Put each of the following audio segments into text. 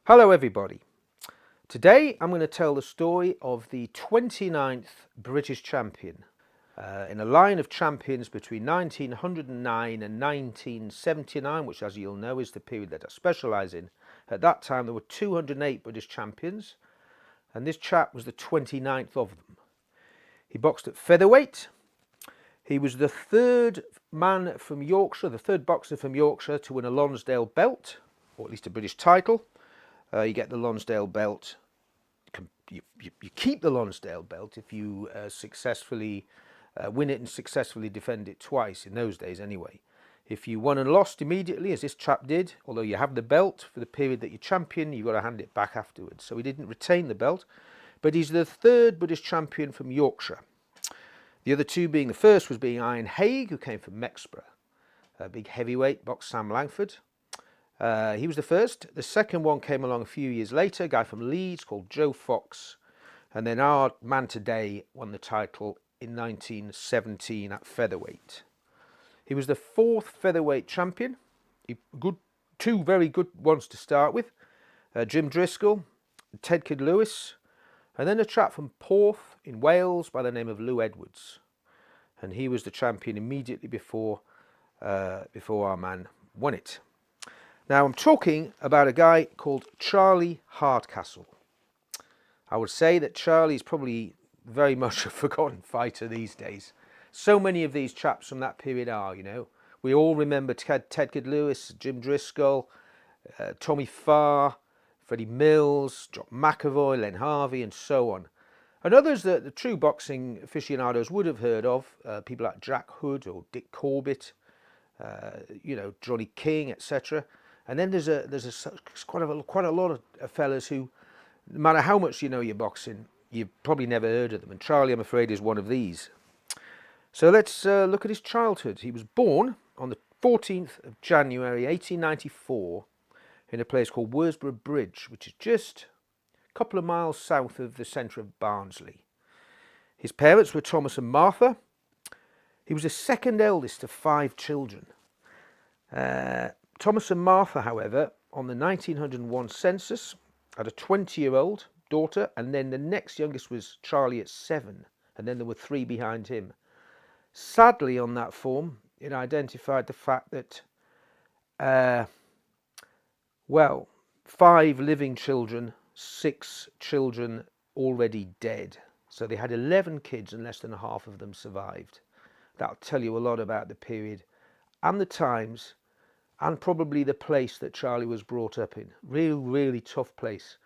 Hello everybody. Today I'm going to tell the story of the 29th British champion in a line of champions between 1909 and 1979, which as you'll know is the period that I specialise in. At that time there were 208 British champions and this chap was the 29th of them. He boxed at featherweight. He was the third man from Yorkshire, the third boxer from Yorkshire to win a Lonsdale belt, or at least a British title. You get the Lonsdale belt. You keep the Lonsdale belt if you successfully win it and successfully defend it twice, in those days anyway. If you won and lost immediately, as this chap did, although you have the belt for the period that you're champion, you've got to hand it back afterwards. So he didn't retain the belt, but he's the third British champion from Yorkshire. The other two being, the first was being Iron Haig, who came from Mexborough. A big heavyweight, boxed Sam Langford. He was the first. The second one came along a few years later, a guy from Leeds called Joe Fox. And then our man today won the title in 1917 at featherweight. He was the fourth featherweight champion. Two very good ones to start with. Jim Driscoll, Ted Kid Lewis, and then a chap from Porth in Wales by the name of Lou Edwards. And he was the champion immediately before our man won it. Now I'm talking about a guy called Charlie Hardcastle. I would say that Charlie's probably very much a forgotten fighter these days. So many of these chaps from that period are, you know. We all remember Ted Kid Lewis, Jim Driscoll, Tommy Farr, Freddie Mills, John McAvoy, Len Harvey and so on. And others that the true boxing aficionados would have heard of, people like Jack Hood or Dick Corbett, Johnny King, etc. And then there's quite a lot of fellas who, no matter how much you know your boxing, you've probably never heard of them. And Charlie, I'm afraid, is one of these. So let's look at his childhood. He was born on the 14th of January 1894 in a place called Worsborough Bridge, which is just a couple of miles south of the centre of Barnsley. His parents were Thomas and Martha. He was the second eldest of 5 children. Thomas and Martha, however, on the 1901 census, had a 20-year-old daughter, and then the next youngest was Charlie at 7, and then there were 3 behind him. Sadly, on that form, it identified the fact that, 5 living children, 6 children already dead. So they had 11 kids and less than half of them survived. That'll tell you a lot about the period and the times, and probably the place that Charlie was brought up in. Really tough place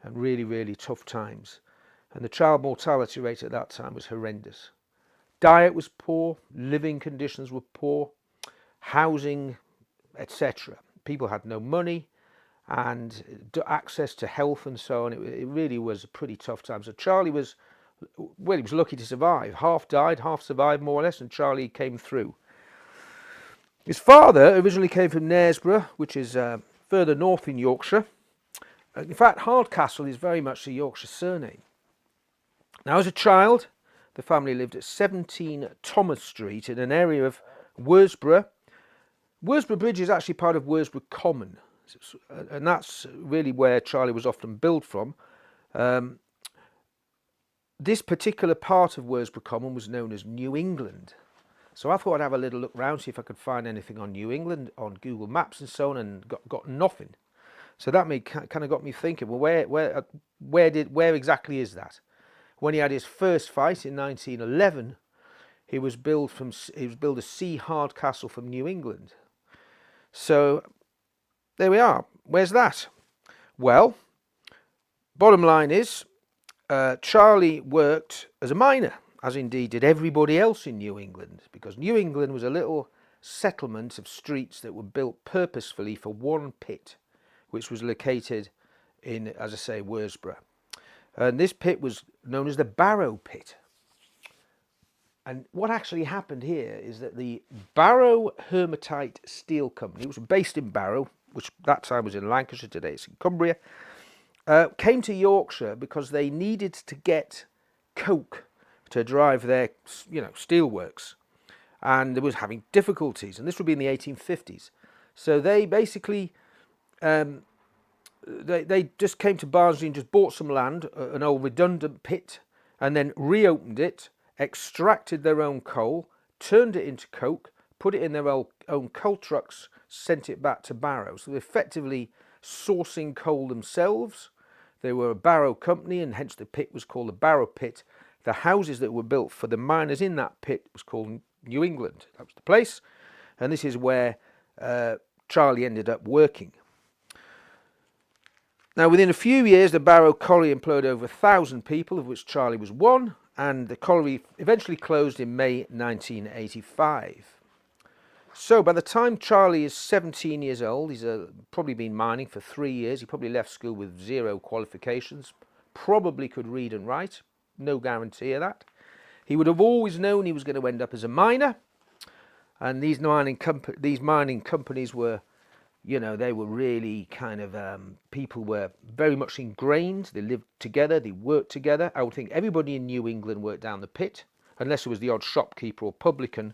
and really tough times. And the child mortality rate at that time was horrendous. Diet was poor, living conditions were poor, housing, etc. People had no money and access to health and so on. It really was a pretty tough time. So Charlie was, he was lucky to survive. Half died, half survived more or less, and Charlie came through. His father originally came from Knaresborough, which is further north in Yorkshire. In fact, Hardcastle is very much a Yorkshire surname. Now, as a child, the family lived at 17 Thomas Street in an area of Worsborough. Worsborough Bridge is actually part of Worsborough Common, and that's really where Charlie was often billed from. This particular part of Worsborough Common was known as New England. So I thought I'd have a little look around, see if I could find anything on New England, on Google Maps and so on, and got nothing. So that kind of got me thinking, well, where exactly is that? When he had his first fight in 1911, he was billed as C. Hardcastle from New England. So there we are. Where's that? Well, bottom line is, Charlie worked as a miner, as indeed did everybody else in New England, because New England was a little settlement of streets that were built purposefully for one pit, which was located in, as I say, Worsborough. And this pit was known as the Barrow Pit. And what actually happened here is that the Barrow Hermatite Steel Company, which was based in Barrow, which that time was in Lancashire, today it's in Cumbria, came to Yorkshire because they needed to get coke to drive their, steelworks, and they was having difficulties, and this would be in the 1850s. So they basically they just came to Barnsley and just bought some land, an old redundant pit, and then reopened it, extracted their own coal, turned it into coke, put it in their own coal trucks, sent it back to Barrow. So they're effectively sourcing coal themselves. They were a Barrow company, and hence the pit was called the Barrow Pit. The houses that were built for the miners in that pit was called New England. That was the place. And this is where Charlie ended up working. Now, within a few years, the Barrow Colliery employed over 1,000 people, of which Charlie was one, and the colliery eventually closed in May 1985. So by the time Charlie is 17 years old, he's probably been mining for 3 years. He probably left school with 0 qualifications, probably could read and write, no guarantee of that. He would have always known he was going to end up as a miner, and these mining companies were, you know, they were really kind of, people were very much ingrained. They lived together, they worked together. I would think everybody in New England worked down the pit, unless it was the odd shopkeeper or publican.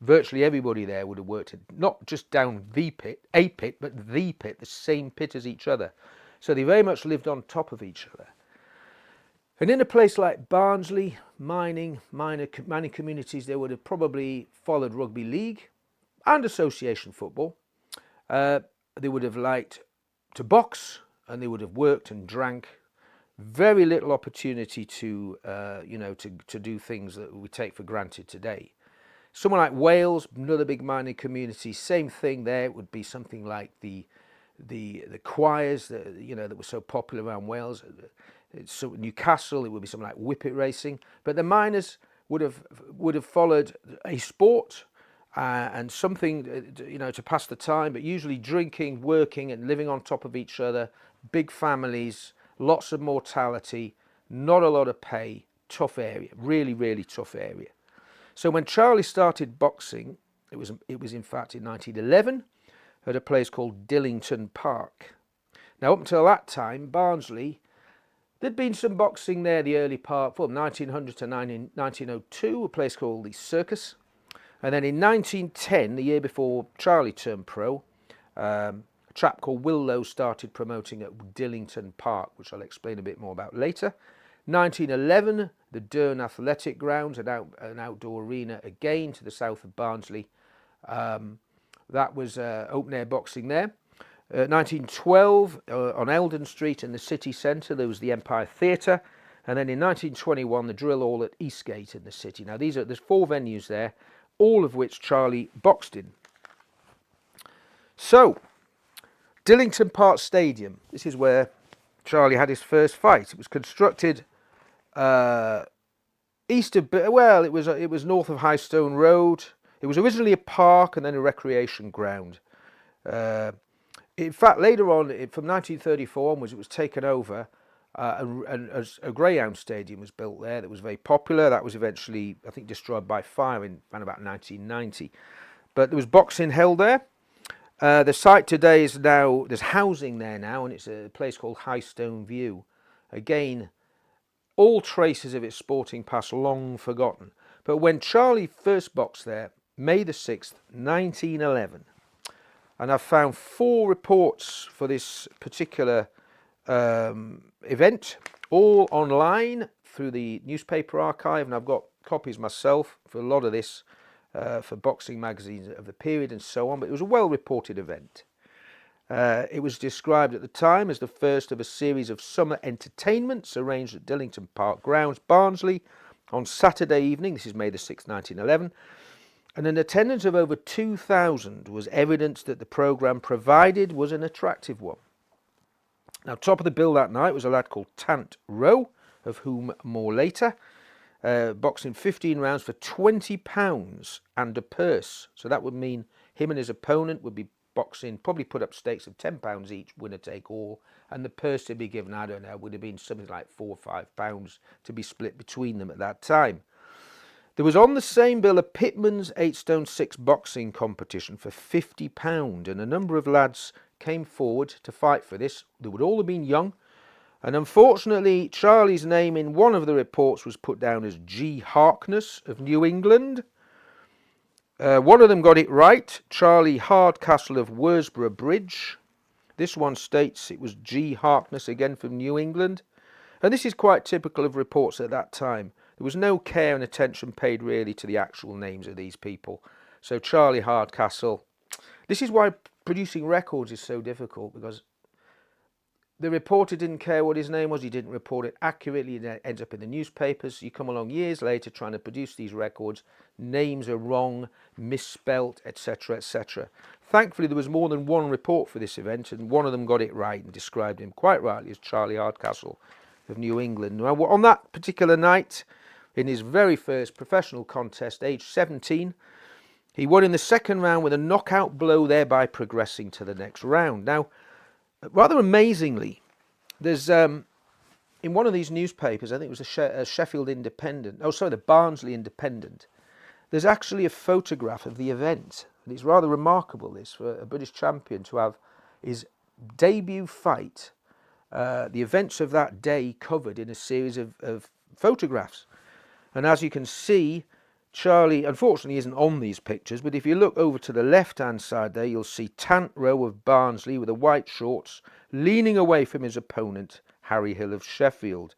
Virtually everybody there would have worked not just down the pit, a pit, but the pit, the same pit as each other. So they very much lived on top of each other. And in a place like Barnsley, mining communities, they would have probably followed rugby league and association football. They would have liked to box, and they would have worked and drank. Very little opportunity to, to do things that we take for granted today. Someone like Wales, another big mining community, same thing there. It would be something like the choirs that were so popular around Wales. So Newcastle, it would be something like whippet racing. But the miners would have followed a sport and something to pass the time, but usually drinking, working, and living on top of each other. Big families, lots of mortality, not a lot of pay. Tough area, really, really tough area. So when Charlie started boxing, it was in fact in 1911 at a place called Dillington Park. Now up until that time, Barnsley, there'd been some boxing there the early part, from 1900 to 1902, a place called the Circus. And then in 1910, the year before Charlie turned pro, a chap called Will Lowe started promoting at Dillington Park, which I'll explain a bit more about later. 1911, the Durn Athletic Grounds, an outdoor arena again to the south of Barnsley. That was open air boxing there. 1912, on Eldon Street in the city centre, there was the Empire Theatre. And then in 1921, the Drill Hall at Eastgate in the city. Now there's 4 venues there, all of which Charlie boxed in. So, Dillington Park Stadium, this is where Charlie had his first fight. It was constructed east of, well, it was north of High Stone Road. It was originally a park and then a recreation ground. In fact, later on, from 1934 onwards, it was taken over, and a greyhound stadium was built there that was very popular. That was eventually, I think, destroyed by fire in around about 1990. But there was boxing held there. The site today is now, there's housing there now, and it's a place called High Stone View. Again, all traces of its sporting past long forgotten. But when Charlie first boxed there, May the 6th, 1911, and I've found 4 reports for this particular event, all online through the newspaper archive, and I've got copies myself for a lot of this, for boxing magazines of the period and so on, but it was a well-reported event. It was described at the time as the first of a series of summer entertainments arranged at Dillington Park Grounds, Barnsley, on Saturday evening. This is May the 6th, 1911. And an attendance of over 2,000 was evidence that the programme provided was an attractive one. Now, top of the bill that night was a lad called Tant Rowe, of whom more later, boxing 15 rounds for £20 and a purse. So that would mean him and his opponent would be boxing, probably put up stakes of £10 each, winner take all, and the purse to be given, I don't know, would have been something like £4 or £5 to be split between them at that time. There was on the same bill a Pitman's 8 stone 6 boxing competition for £50, and a number of lads came forward to fight for this. They would all have been young, and unfortunately Charlie's name in one of the reports was put down as G. Harkness of New England. One of them got it right, Charlie Hardcastle of Worsborough Bridge, This one states it was G. Harkness, again from New England. And this is quite typical of reports at that time. There was no care and attention paid really to the actual names of these people. So Charlie Hardcastle. This is why producing records is so difficult, because the reporter didn't care what his name was. He didn't report it accurately. It ends up in the newspapers. You come along years later trying to produce these records. Names are wrong, misspelt, etc., etc. Thankfully, there was more than one report for this event, and one of them got it right and described him quite rightly as Charlie Hardcastle of New England. Now, on that particular night, in his very first professional contest, aged 17, he won in the second round with a knockout blow, thereby progressing to the next round. Now, rather amazingly, there's in one of these newspapers, I think it was a Sheffield Independent, the Barnsley Independent, there's actually a photograph of the event. And it's rather remarkable, this, for a British champion to have his debut fight, the events of that day covered in a series of photographs. And as you can see, Charlie, unfortunately, isn't on these pictures, but if you look over to the left-hand side there, you'll see Tant Row of Barnsley with the white shorts, leaning away from his opponent, Harry Hill of Sheffield.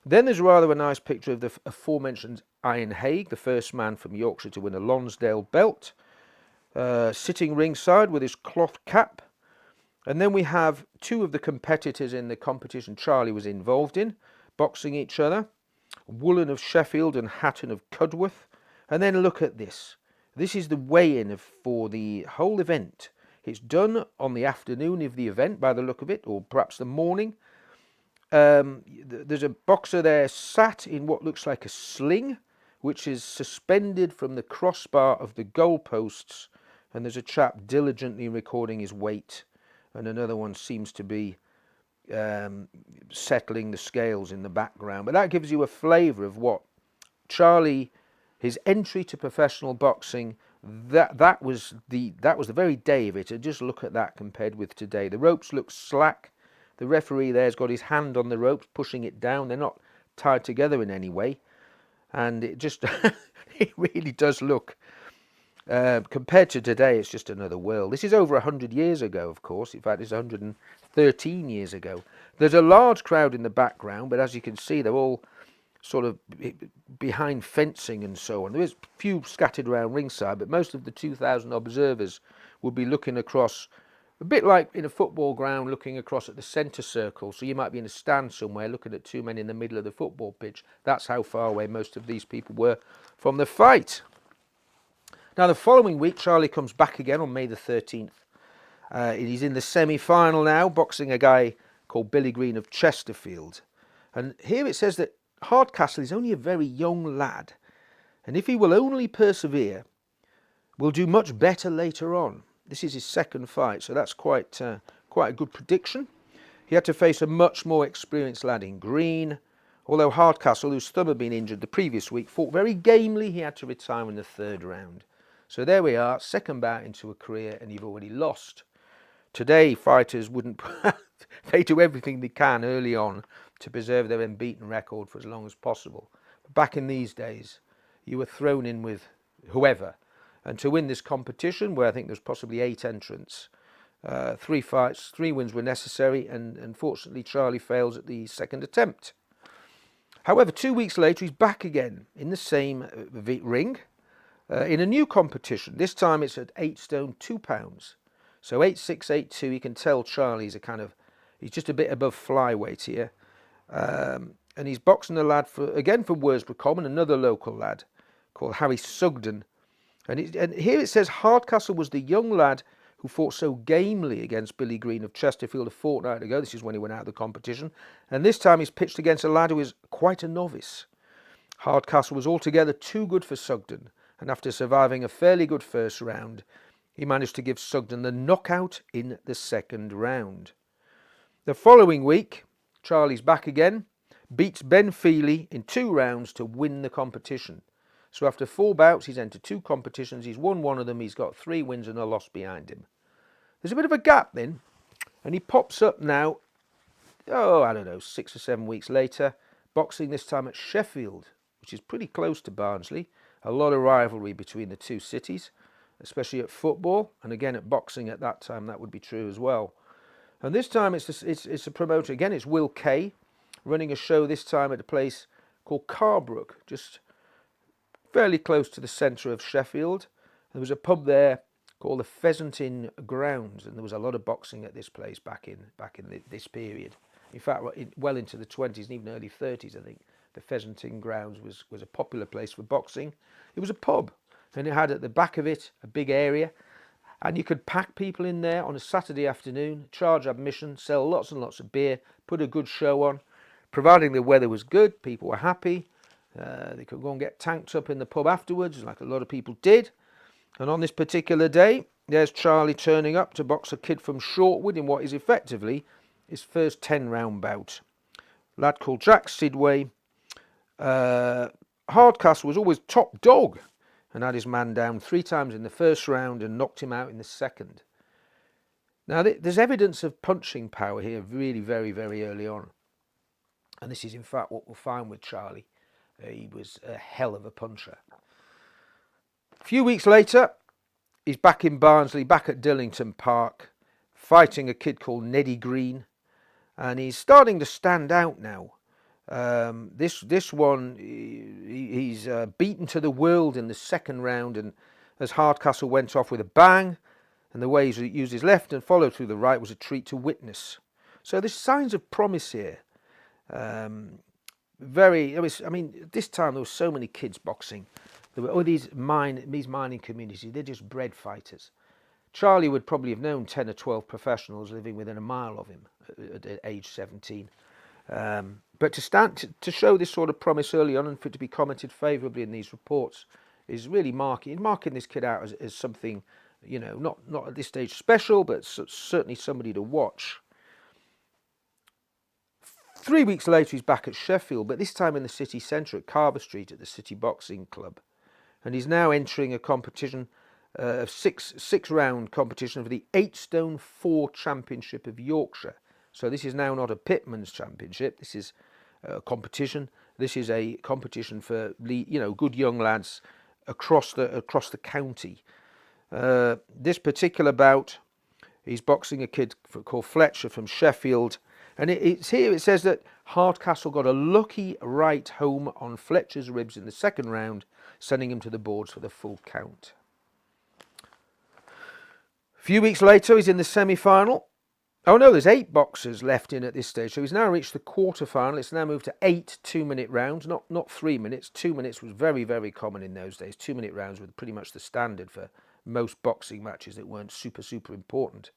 Then there's rather a nice picture of the aforementioned Iron Haig, the first man from Yorkshire to win a Lonsdale belt, sitting ringside with his cloth cap. And then we have two of the competitors in the competition Charlie was involved in, boxing each other. Woolen of Sheffield and Hatton of Cudworth. And then look at this. This is the weigh-in for the whole event. It's done on the afternoon of the event by the look of it, or perhaps the morning. There's a boxer there sat in what looks like a sling, which is suspended from the crossbar of the goalposts. And there's a chap diligently recording his weight. And another one seems to be settling the scales in the background. But that gives you a flavour of what Charlie, his entry to professional boxing, that was the very day of it. And just look at that compared with today. The ropes look slack. The referee there's got his hand on the ropes, pushing it down. They're not tied together in any way. And it just, it really does look, compared to today, it's just another world. This is over 100 years ago, of course. In fact, it's 113 years ago. There's a large crowd in the background, but as you can see, they're all sort of behind fencing and so on. There is a few scattered around ringside, but most of the 2,000 observers will be looking across, a bit like in a football ground, looking across at the centre circle. So you might be in a stand somewhere looking at two men in the middle of the football pitch. That's how far away most of these people were from the fight. Now, the following week, Charlie comes back again on May the 13th. He's in the semi-final now, boxing a guy called Billy Green of Chesterfield. And here it says that Hardcastle is only a very young lad, and if he will only persevere, will do much better later on. This is his second fight, so that's quite a good prediction. He had to face a much more experienced lad in Green, although Hardcastle, whose thumb had been injured the previous week, fought very gamely. He had to retire in the third round. So there we are, second bout into a career, and you've already lost. Today, fighters wouldn't, they do everything they can early on to preserve their unbeaten record for as long as possible. But back in these days, you were thrown in with whoever. And to win this competition, where I think there's possibly 8 entrants, 3 fights, 3 wins were necessary, and unfortunately Charlie fails at the second attempt. However, 2 weeks later, he's back again in the same ring in a new competition. This time it's at 8 stone 2 pounds. So 8'6", 8'2", you can tell Charlie's he's just a bit above flyweight here. And he's boxing a lad from Worsbrough Common, another local lad called Harry Sugden. And here it says Hardcastle was the young lad who fought so gamely against Billy Green of Chesterfield a fortnight ago. This is when he went out of the competition. And this time he's pitched against a lad who is quite a novice. Hardcastle was altogether too good for Sugden. And after surviving a fairly good first round, he managed to give Sugden the knockout in the second round. The following week, Charlie's back again, beats Ben Feely in 2 rounds to win the competition. So after 4 bouts, he's entered 2 competitions. He's won 1 of them. He's got 3 wins and a loss behind him. There's a bit of a gap then, and he pops up now, 6 or 7 weeks later, boxing this time at Sheffield, which is pretty close to Barnsley. A lot of rivalry between the 2 cities, especially at football, and again at boxing at that time that would be true as well. And this time it's a promoter, again it's Will Kay, running a show this time at a place called Carbrook, just fairly close to the centre of Sheffield. There was a pub there called the Pheasant Inn Grounds, and there was a lot of boxing at this place back in this period. In fact, well into the 20s and even early 30s, I think the Pheasant Inn Grounds was a popular place for boxing. It was a pub, and it had at the back of it a big area, and you could pack people in there on a Saturday afternoon, charge admission, sell lots and lots of beer, put a good show on. Providing the weather was good, people were happy. They could go and get tanked up in the pub afterwards, like a lot of people did. And on this particular day, there's Charlie turning up to box a kid from Shortwood in what is effectively his first 10-round bout. A lad called Jack Sidway. Hardcastle was always top dog and had his man down 3 times in the first round and knocked him out in the second. Now, there's evidence of punching power here really very, very early on. And this is, in fact, what we'll find with Charlie. He was a hell of a puncher. A few weeks later, he's back in Barnsley, back at Dillington Park, fighting a kid called Neddy Green. And he's starting to stand out now. This one, he's beaten to the world in the second round, and as Hardcastle went off with a bang, and the way he used his left and followed through the right was a treat to witness. So there's signs of promise here. I mean, this time there were so many kids boxing. There were these mining communities. They're just bred fighters. Charlie would probably have known 10 or 12 professionals living within a mile of him at age 17. But to show this sort of promise early on and for it to be commented favourably in these reports is really marking this kid out as something, you know, not at this stage special, but certainly somebody to watch. 3 weeks later, he's back at Sheffield, but this time in the city centre at Carver Street at the City Boxing Club. And he's now entering a competition, a six-round competition for the 8 stone 4 Championship of Yorkshire. So this is now not a pitman's championship. This is a competition. This is a competition for, you know, good young lads across the county. This particular bout, he's boxing a kid called Fletcher from Sheffield. And it's here it says that Hardcastle got a lucky right home on Fletcher's ribs in the second round, sending him to the boards for the full count. A few weeks later, he's in the semi-final. Oh no, there's 8 boxers left in at this stage. So he's now reached the quarter-final. It's now moved to 8 2-minute rounds, not 3 minutes. 2 minutes was very, very common in those days. 2-minute rounds were pretty much the standard for most boxing matches that weren't super, super important.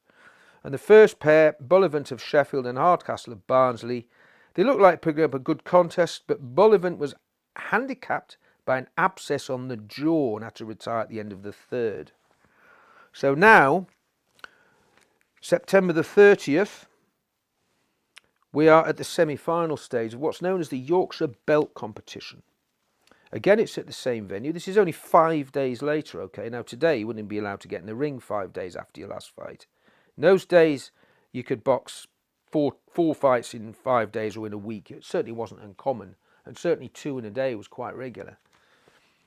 And the first pair, Bullivant of Sheffield and Hardcastle of Barnsley, they looked like picking up a good contest, but Bullivant was handicapped by an abscess on the jaw and had to retire at the end of the third. So now, September the 30th, we are at the semi-final stage of what's known as the Yorkshire Belt Competition. Again, it's at the same venue. This is only 5 days later, okay? Now, today, you wouldn't be allowed to get in the ring 5 days after your last fight. In those days, you could box four fights in 5 days or in a week. It certainly wasn't uncommon, and certainly 2 in a day was quite regular.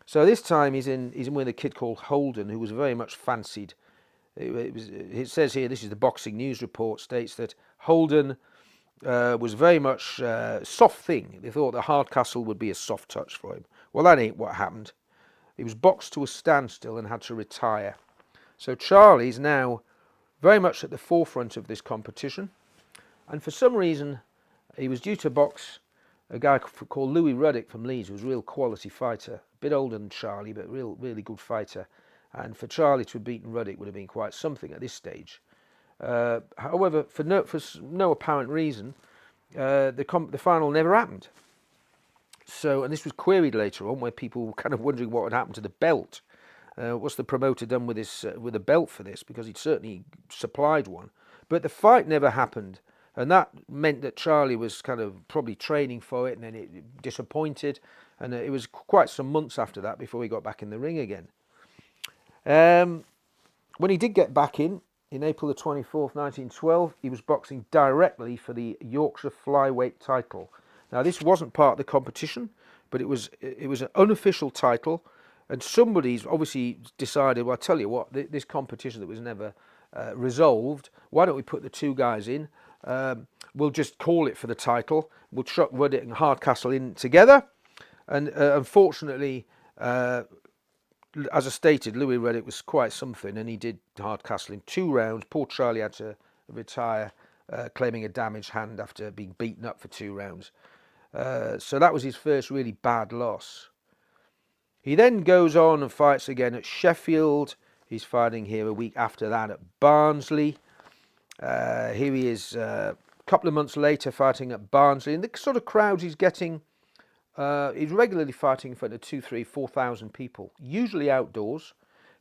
So this time he's in with a kid called Holden, who was very much fancied. It says here, this is the Boxing News report, states that Holden was very much soft thing. They thought that Hardcastle would be a soft touch for him. Well, that ain't what happened. He was boxed to a standstill and had to retire. So Charlie's now very much at the forefront of this competition, and for some reason he was due to box a guy called Louis Ruddick from Leeds, who was a real quality fighter, a bit older than Charlie, but really good fighter. And for Charlie to have beaten Ruddick would have been quite something at this stage. However, for no apparent reason, the final never happened. So, and this was queried later on, where people were kind of wondering what had happened to the belt. What's the promoter done with a belt for this? Because he'd certainly supplied one. But the fight never happened. And that meant that Charlie was kind of probably training for it, and then it disappointed. And it was quite some months after that before he got back in the ring again. When he did get back in April the 24th, 1912, he was boxing directly for the Yorkshire Flyweight title. Now, this wasn't part of the competition, but it was an unofficial title. And somebody's obviously decided, well, I'll tell you what, this competition that was never resolved, why don't we put the two guys in? We'll just call it for the title. We'll chuck Ruddick and Hardcastle in together. And unfortunately, as I stated, Louis Ruddick was quite something, and he did Hardcastle in 2 rounds. Poor Charlie had to retire, claiming a damaged hand after being beaten up for 2 rounds. So that was his first really bad loss. He then goes on and fights again at Sheffield. He's fighting here a week after that at Barnsley. Here he is a couple of months later fighting at Barnsley. And the sort of crowds he's getting, he's regularly fighting in front of 2,000, 3,000, 4,000 people, usually outdoors.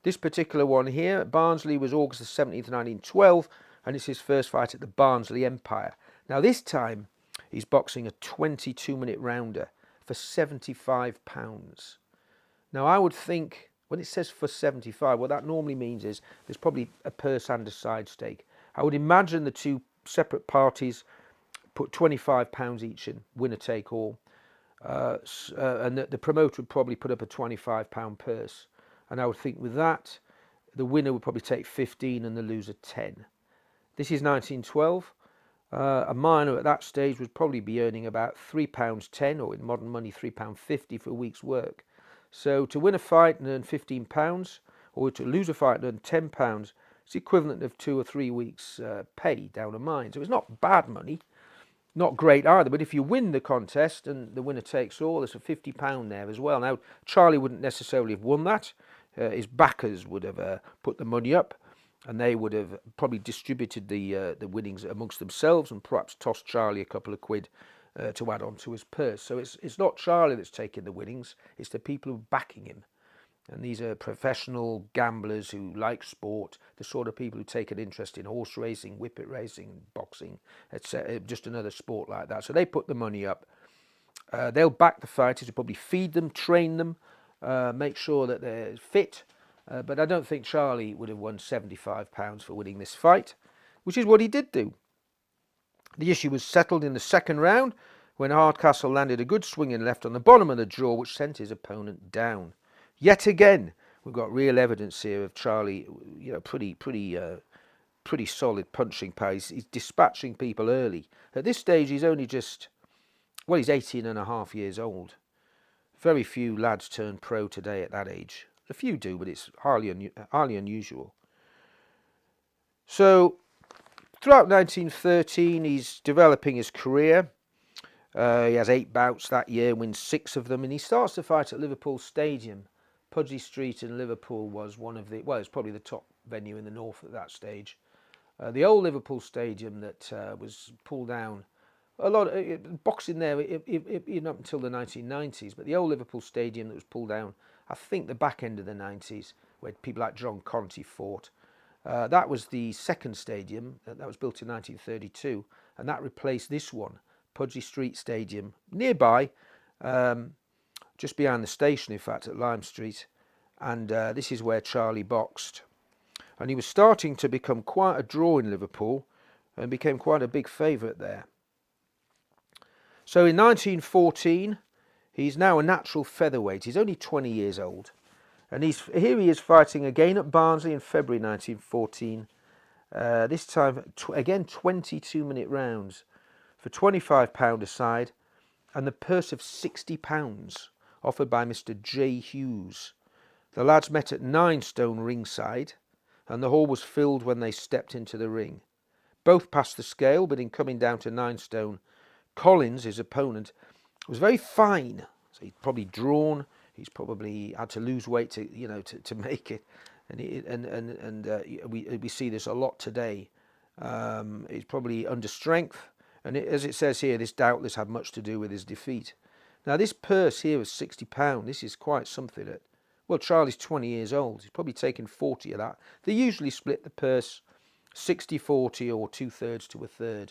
This particular one here at Barnsley was August the 17th, 1912, and it's his first fight at the Barnsley Empire. Now this time, he's boxing a 22-minute rounder for £75. Now I would think, when it says for 75, what that normally means is there's probably a purse and a side stake. I would imagine the two separate parties put £25 each in, winner take all. And the promoter would probably put up a £25 purse. And I would think with that, the winner would probably take 15 and the loser 10. This is 1912. A miner at that stage would probably be earning about £3.10, or in modern money £3.50 for a week's work. So to win a fight and earn £15, or to lose a fight and earn £10, it's the equivalent of 2 or 3 weeks' pay down a mine. So it's not bad money, not great either. But if you win the contest and the winner takes all, there's a £50 there as well. Now Charlie wouldn't necessarily have won that. His backers would have put the money up, and they would have probably distributed the winnings amongst themselves, and perhaps tossed Charlie a couple of quid to add on to his purse. So it's not Charlie that's taking the winnings, it's the people who are backing him. And these are professional gamblers who like sport, the sort of people who take an interest in horse racing, whippet racing, boxing, etc. Just another sport like that. So they put the money up. They'll back the fighters, who probably feed them, train them, make sure that they're fit. But I don't think Charlie would have won £75 for winning this fight, which is what he did do. The issue was settled in the second round when Hardcastle landed a good swinging left on the bottom of the jaw, which sent his opponent down. Yet again, we've got real evidence here of Charlie, pretty solid punching power. He's dispatching people early. At this stage, he's only he's 18 and a half years old. Very few lads turn pro today at that age. A few do, but it's highly unusual. So throughout 1913, he's developing his career. He has 8 bouts that year, wins 6 of them, and he starts to fight at Liverpool Stadium. Pudgey Street in Liverpool was it's probably the top venue in the north at that stage. The old Liverpool Stadium that was pulled down, a lot of boxing there, even up until the 1990s, but the old Liverpool Stadium that was pulled down, I think the back end of the 90s, where people like John Conte fought. That was the second stadium, that was built in 1932, and that replaced this one, Pudgey Street Stadium, nearby, just behind the station, in fact, at Lime Street. And this is where Charlie boxed. And he was starting to become quite a draw in Liverpool and became quite a big favourite there. So in 1914, he's now a natural featherweight. He's only 20 years old. And here he is fighting again at Barnsley in February 1914. This time, again, 22-minute rounds for £25 a side, and the purse of £60 offered by Mr. J. Hughes. The lads met at 9 stone ringside, and the hall was filled when they stepped into the ring. Both passed the scale, but in coming down to 9 stone, Collins, his opponent, was very fine. So he'd probably drawn. He's probably had to lose weight to make it, and we see this a lot today. He's probably under strength, and as it says here, this doubtless had much to do with his defeat. Now this purse here was £60. This is quite something. Charlie's 20 years old. He's probably taken 40 of that. They usually split the purse 60-40 or 2/3 to 1/3.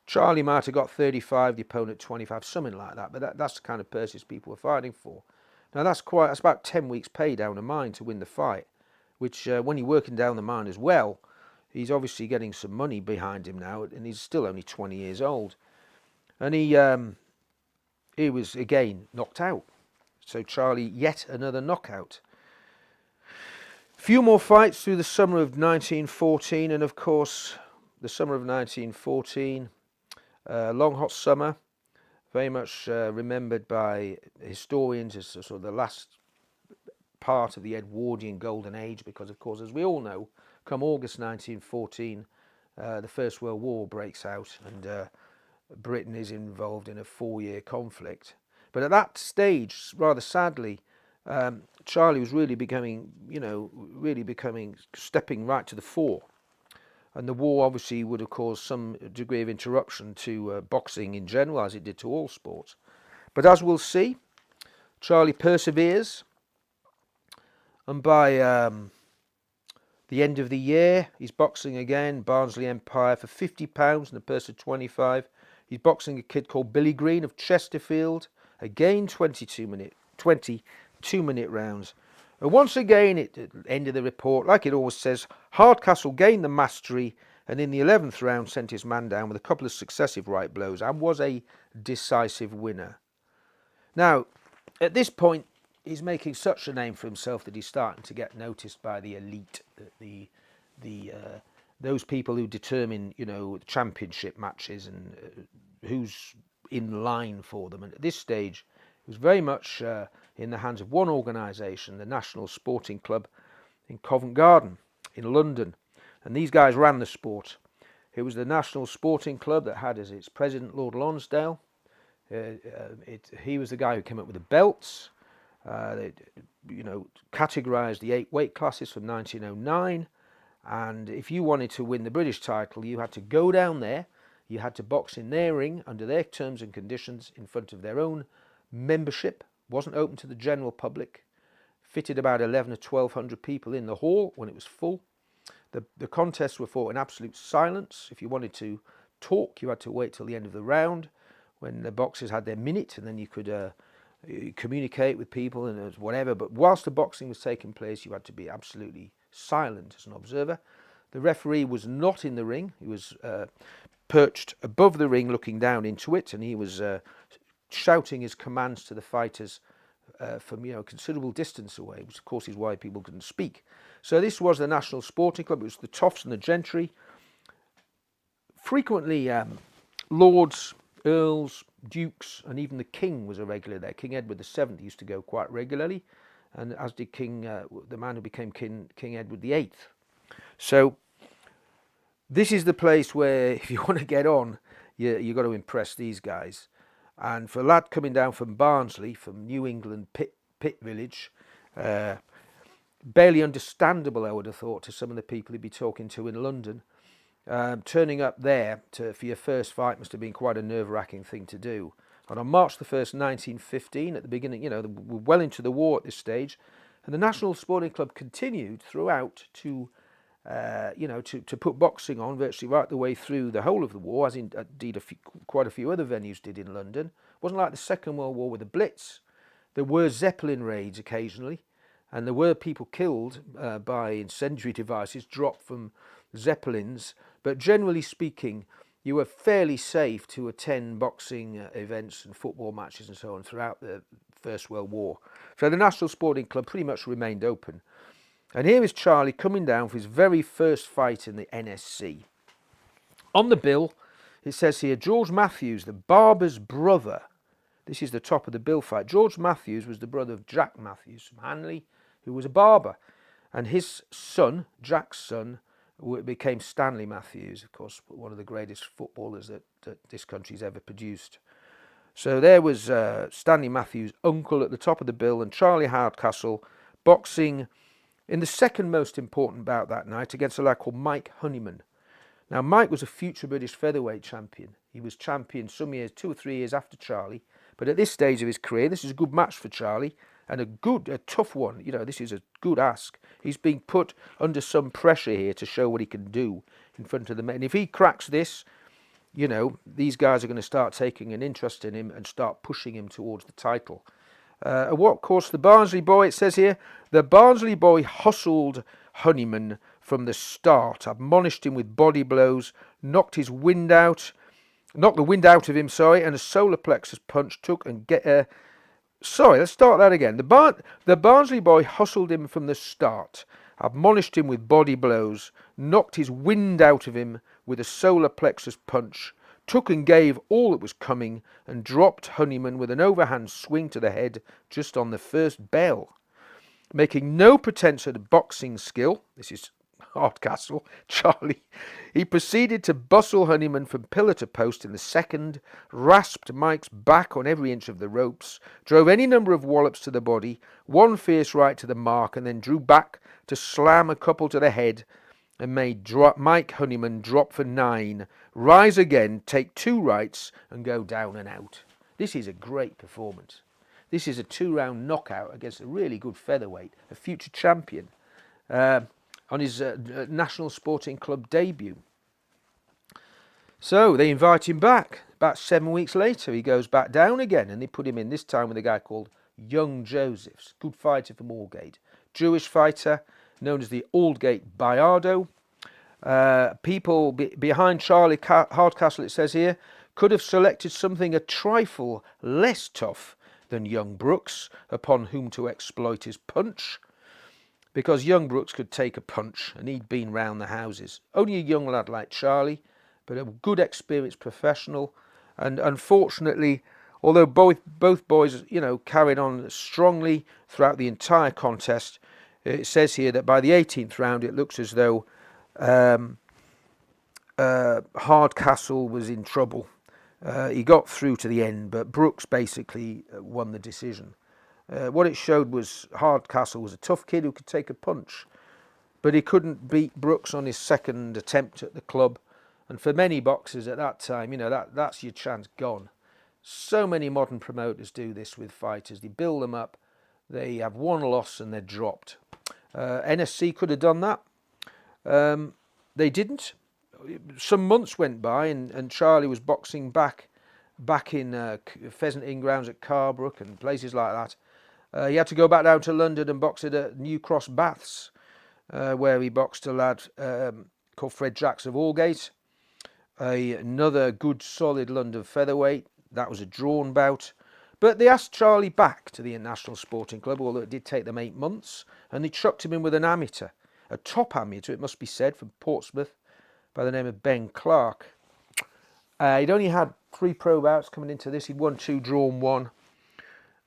Charlie might have got 35, the opponent 25, something like that. But that's the kind of purses people were fighting for. Now that's about 10 weeks' pay down a mine to win the fight, which when you're working down the mine as well, he's obviously getting some money behind him now, and he's still only 20 years old. And he was again knocked out. So Charlie, yet another knockout. Few more fights through the summer of 1914, and of course, the summer of 1914, long hot summer, very much remembered by historians as sort of the last part of the Edwardian Golden Age, because, of course, as we all know, come August 1914, the First World War breaks out, and Britain is involved in a 4-year conflict. But at that stage, rather sadly, Charlie was really becoming, stepping right to the fore. And the war obviously would have caused some degree of interruption to boxing in general, as it did to all sports. But as we'll see, Charlie perseveres, and by the end of the year, he's boxing again, Barnsley Empire, for £50 and a purse of 25. He's boxing a kid called Billy Green of Chesterfield, again 22-minute rounds. And once again, at the end of the report, like it always says, Hardcastle gained the mastery, and in the 11th round sent his man down with a couple of successive right blows and was a decisive winner. Now, at this point, he's making such a name for himself that he's starting to get noticed by the elite, those people who determine, championship matches and who's in line for them. And at this stage, it was very much in the hands of one organisation, the National Sporting Club in Covent Garden in London. And these guys ran the sport. It was the National Sporting Club that had as its president Lord Lonsdale. He was the guy who came up with the belts. They, categorised the 8 weight classes from 1909. And if you wanted to win the British title, you had to go down there. You had to box in their ring under their terms and conditions in front of their own membership. Wasn't open to the general public. Fitted about 11 or 1,200 people in the hall when it was full. The contests were fought in absolute silence. If you wanted to talk, you had to wait till the end of the round when the boxers had their minute, and then you could communicate with people and whatever. But whilst the boxing was taking place, you had to be absolutely silent as an observer. The referee was not in the ring. He was perched above the ring looking down into it, and he was shouting his commands to the fighters from considerable distance away, which of course is why people couldn't speak. So this was the National Sporting Club. It was the toffs and the gentry. Frequently lords, earls, dukes, and even the king was a regular there. King Edward VII used to go quite regularly, and as did the man who became King Edward VIII. So this is the place where, if you want to get on, you've got to impress these guys. And for a lad coming down from Barnsley, from New England Pitt Village, barely understandable, I would have thought, to some of the people he'd be talking to in London, turning up there for your first fight must have been quite a nerve-wracking thing to do. And on March the 1st, 1915, at the beginning, we're well into the war at this stage, and the National Sporting Club continued throughout to put boxing on virtually right the way through the whole of the war, as indeed quite a few other venues did in London. It wasn't like the Second World War with the Blitz. There were Zeppelin raids occasionally, and there were people killed by incendiary devices dropped from Zeppelins, but generally speaking, you were fairly safe to attend boxing events and football matches and so on throughout the First World War. So the National Sporting Club pretty much remained open. And here is Charlie coming down for his very first fight in the NSC. On the bill, it says here, George Matthews, the barber's brother. This is the top of the bill fight. George Matthews was the brother of Jack Matthews from Hanley, who was a barber. And his son, Jack's son, became Stanley Matthews, of course, one of the greatest footballers that this country's ever produced. So there was Stanley Matthews' uncle at the top of the bill, and Charlie Hardcastle boxing in the second most important bout that night against a lad called Mike Honeyman. Now, Mike was a future British featherweight champion. He was champion some years, 2 or 3 years after Charlie. But at this stage of his career, this is a good match for Charlie, and a tough one. This is a good ask. He's being put under some pressure here to show what he can do in front of the men. And if he cracks this, these guys are going to start taking an interest in him and start pushing him towards the title. Of course, the Barnsley boy, it says here, the Barnsley boy hustled Honeyman from the start, admonished him with body blows, knocked the wind out of him, and a solar plexus punch took and let's start that again. The Barnsley boy hustled him from the start, admonished him with body blows, knocked his wind out of him with a solar plexus punch, took and gave all that was coming, and dropped Honeyman with an overhand swing to the head just on the first bell. Making no pretence of boxing skill, this is Hardcastle, Charlie, he proceeded to bustle Honeyman from pillar to post in the second, rasped Mike's back on every inch of the ropes, drove any number of wallops to the body, one fierce right to the mark, and then drew back to slam a couple to the head, and made Mike Honeyman drop for 9, rise again, take 2 rights, and go down and out. This is a great performance. This is a 2-round knockout against a really good featherweight, a future champion, on his National Sporting Club debut. So they invite him back. About 7 weeks later, he goes back down again, and they put him in, this time with a guy called Young Josephs, good fighter from Aldgate. Jewish fighter, known as the Aldgate Bayardo. People behind Charlie Hardcastle, it says here, could have selected something a trifle less tough than young Brooks, upon whom to exploit his punch, because young Brooks could take a punch, and he'd been round the houses. Only a young lad like Charlie, but a good experienced professional, and unfortunately, although both boys, carried on strongly throughout the entire contest, it says here that by the 18th round, it looks as though Hardcastle was in trouble. He got through to the end, but Brooks basically won the decision. What it showed was Hardcastle was a tough kid who could take a punch, but he couldn't beat Brooks on his second attempt at the club. And for many boxers at that time, that's your chance gone. So many modern promoters do this with fighters. They build them up, they have one loss and they're dropped. NSC could have done that. They didn't. Some months went by, and Charlie was boxing back in Pheasant Inn grounds at Carbrook and places like that. He had to go back down to London and box at New Cross Baths, where he boxed a lad called Fred Jacks of Aldgate. Another good solid London featherweight. That was a drawn bout. But they asked Charlie back to the National Sporting Club, although it did take them 8 months, and they chucked him in with an amateur, a top amateur, it must be said, from Portsmouth, by the name of Ben Clark. He'd only had 3 pro bouts coming into this. He'd won 2, drawn 1.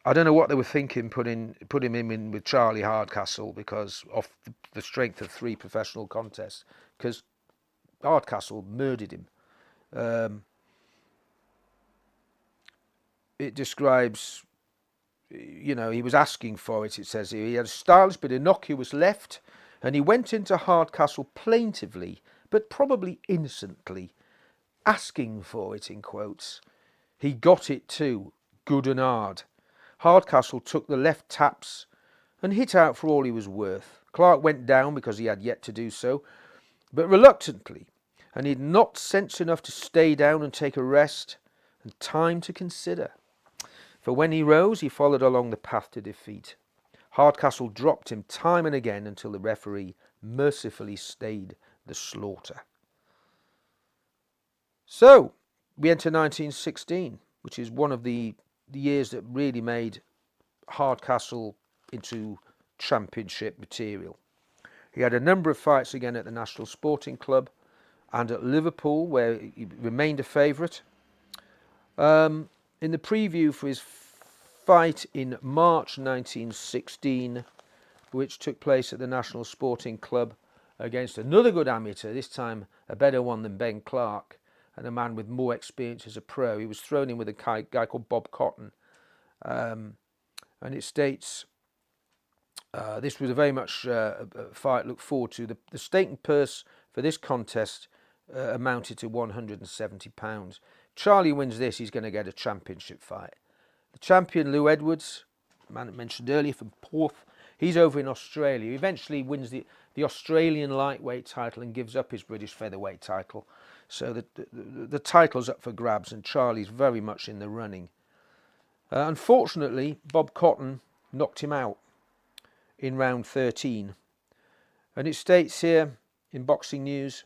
I don't know what they were thinking putting him in with Charlie Hardcastle, because of the strength of 3 professional contests, because Hardcastle murdered him. It describes, he was asking for it, it says here. He had a stylish but innocuous left, and he went into Hardcastle plaintively, but probably innocently, asking for it, in quotes. He got it too, good and hard. Hardcastle took the left taps and hit out for all he was worth. Clark went down because he had yet to do so, but reluctantly, and he'd not sense enough to stay down and take a rest, and time to consider. For when he rose, he followed along the path to defeat. Hardcastle dropped him time and again until the referee mercifully stayed the slaughter. So, we enter 1916, which is one of the years that really made Hardcastle into championship material. He had a number of fights again at the National Sporting Club and at Liverpool, where he remained a favourite. In the preview for his fight in March 1916, which took place at the National Sporting Club against another good amateur, this time a better one than Ben Clark, and a man with more experience as a pro. He was thrown in with a guy called Bob Cotton. And it states, this was a very much a fight looked forward to. The stake and purse for this contest amounted to £170. Charlie wins this, he's going to get a championship fight. The champion, Lou Edwards, the man I mentioned earlier from Porth, he's over in Australia. He eventually wins the Australian lightweight title and gives up his British featherweight title. So the title's up for grabs, and Charlie's very much in the running. Unfortunately, Bob Cotton knocked him out in round 13. And it states here in Boxing News,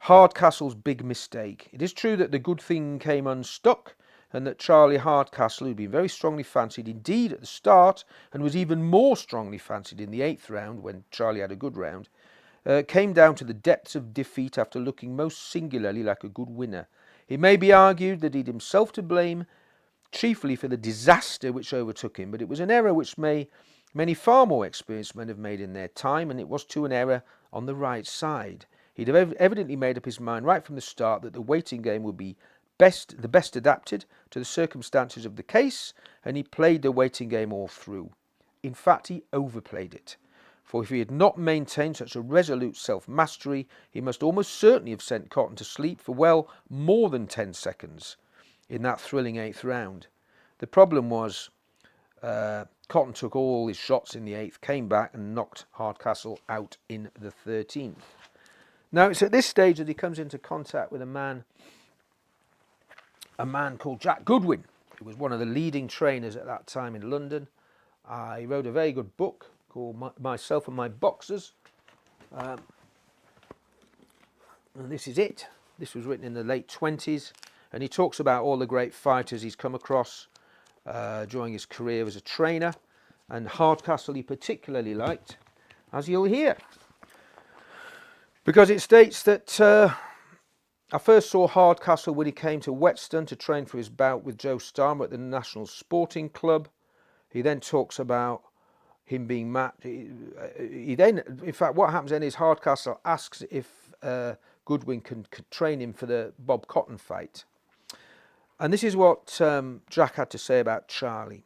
Hardcastle's big mistake. It is true that the good thing came unstuck and that Charlie Hardcastle, who'd been very strongly fancied indeed at the start, and was even more strongly fancied in the 8th round when Charlie had a good round, came down to the depths of defeat after looking most singularly like a good winner. It may be argued that he'd himself to blame, chiefly for the disaster which overtook him, but it was an error which many far more experienced men have made in their time, and it was to an error on the right side. He'd have evidently made up his mind right from the start that the waiting game would be the best adapted to the circumstances of the case, and he played the waiting game all through. In fact, he overplayed it. For if he had not maintained such a resolute self-mastery, he must almost certainly have sent Cotton to sleep for well more than 10 seconds in that thrilling 8th round. The problem was Cotton took all his shots in the 8th, came back and knocked Hardcastle out in the 13th. Now it's at this stage that he comes into contact with a man called Jack Goodwin, who was one of the leading trainers at that time in London. He wrote a very good book called Myself and My Boxers. And this is it. This was written in the late 20s, and he talks about all the great fighters he's come across during his career as a trainer, and Hardcastle he particularly liked, as you'll hear. Because it states that I first saw Hardcastle when he came to Whetstone to train for his bout with Joe Starmer at the National Sporting Club. He then talks about him being matched. In fact, what happens then is Hardcastle asks if Goodwin can train him for the Bob Cotton fight. And this is what Jack had to say about Charlie.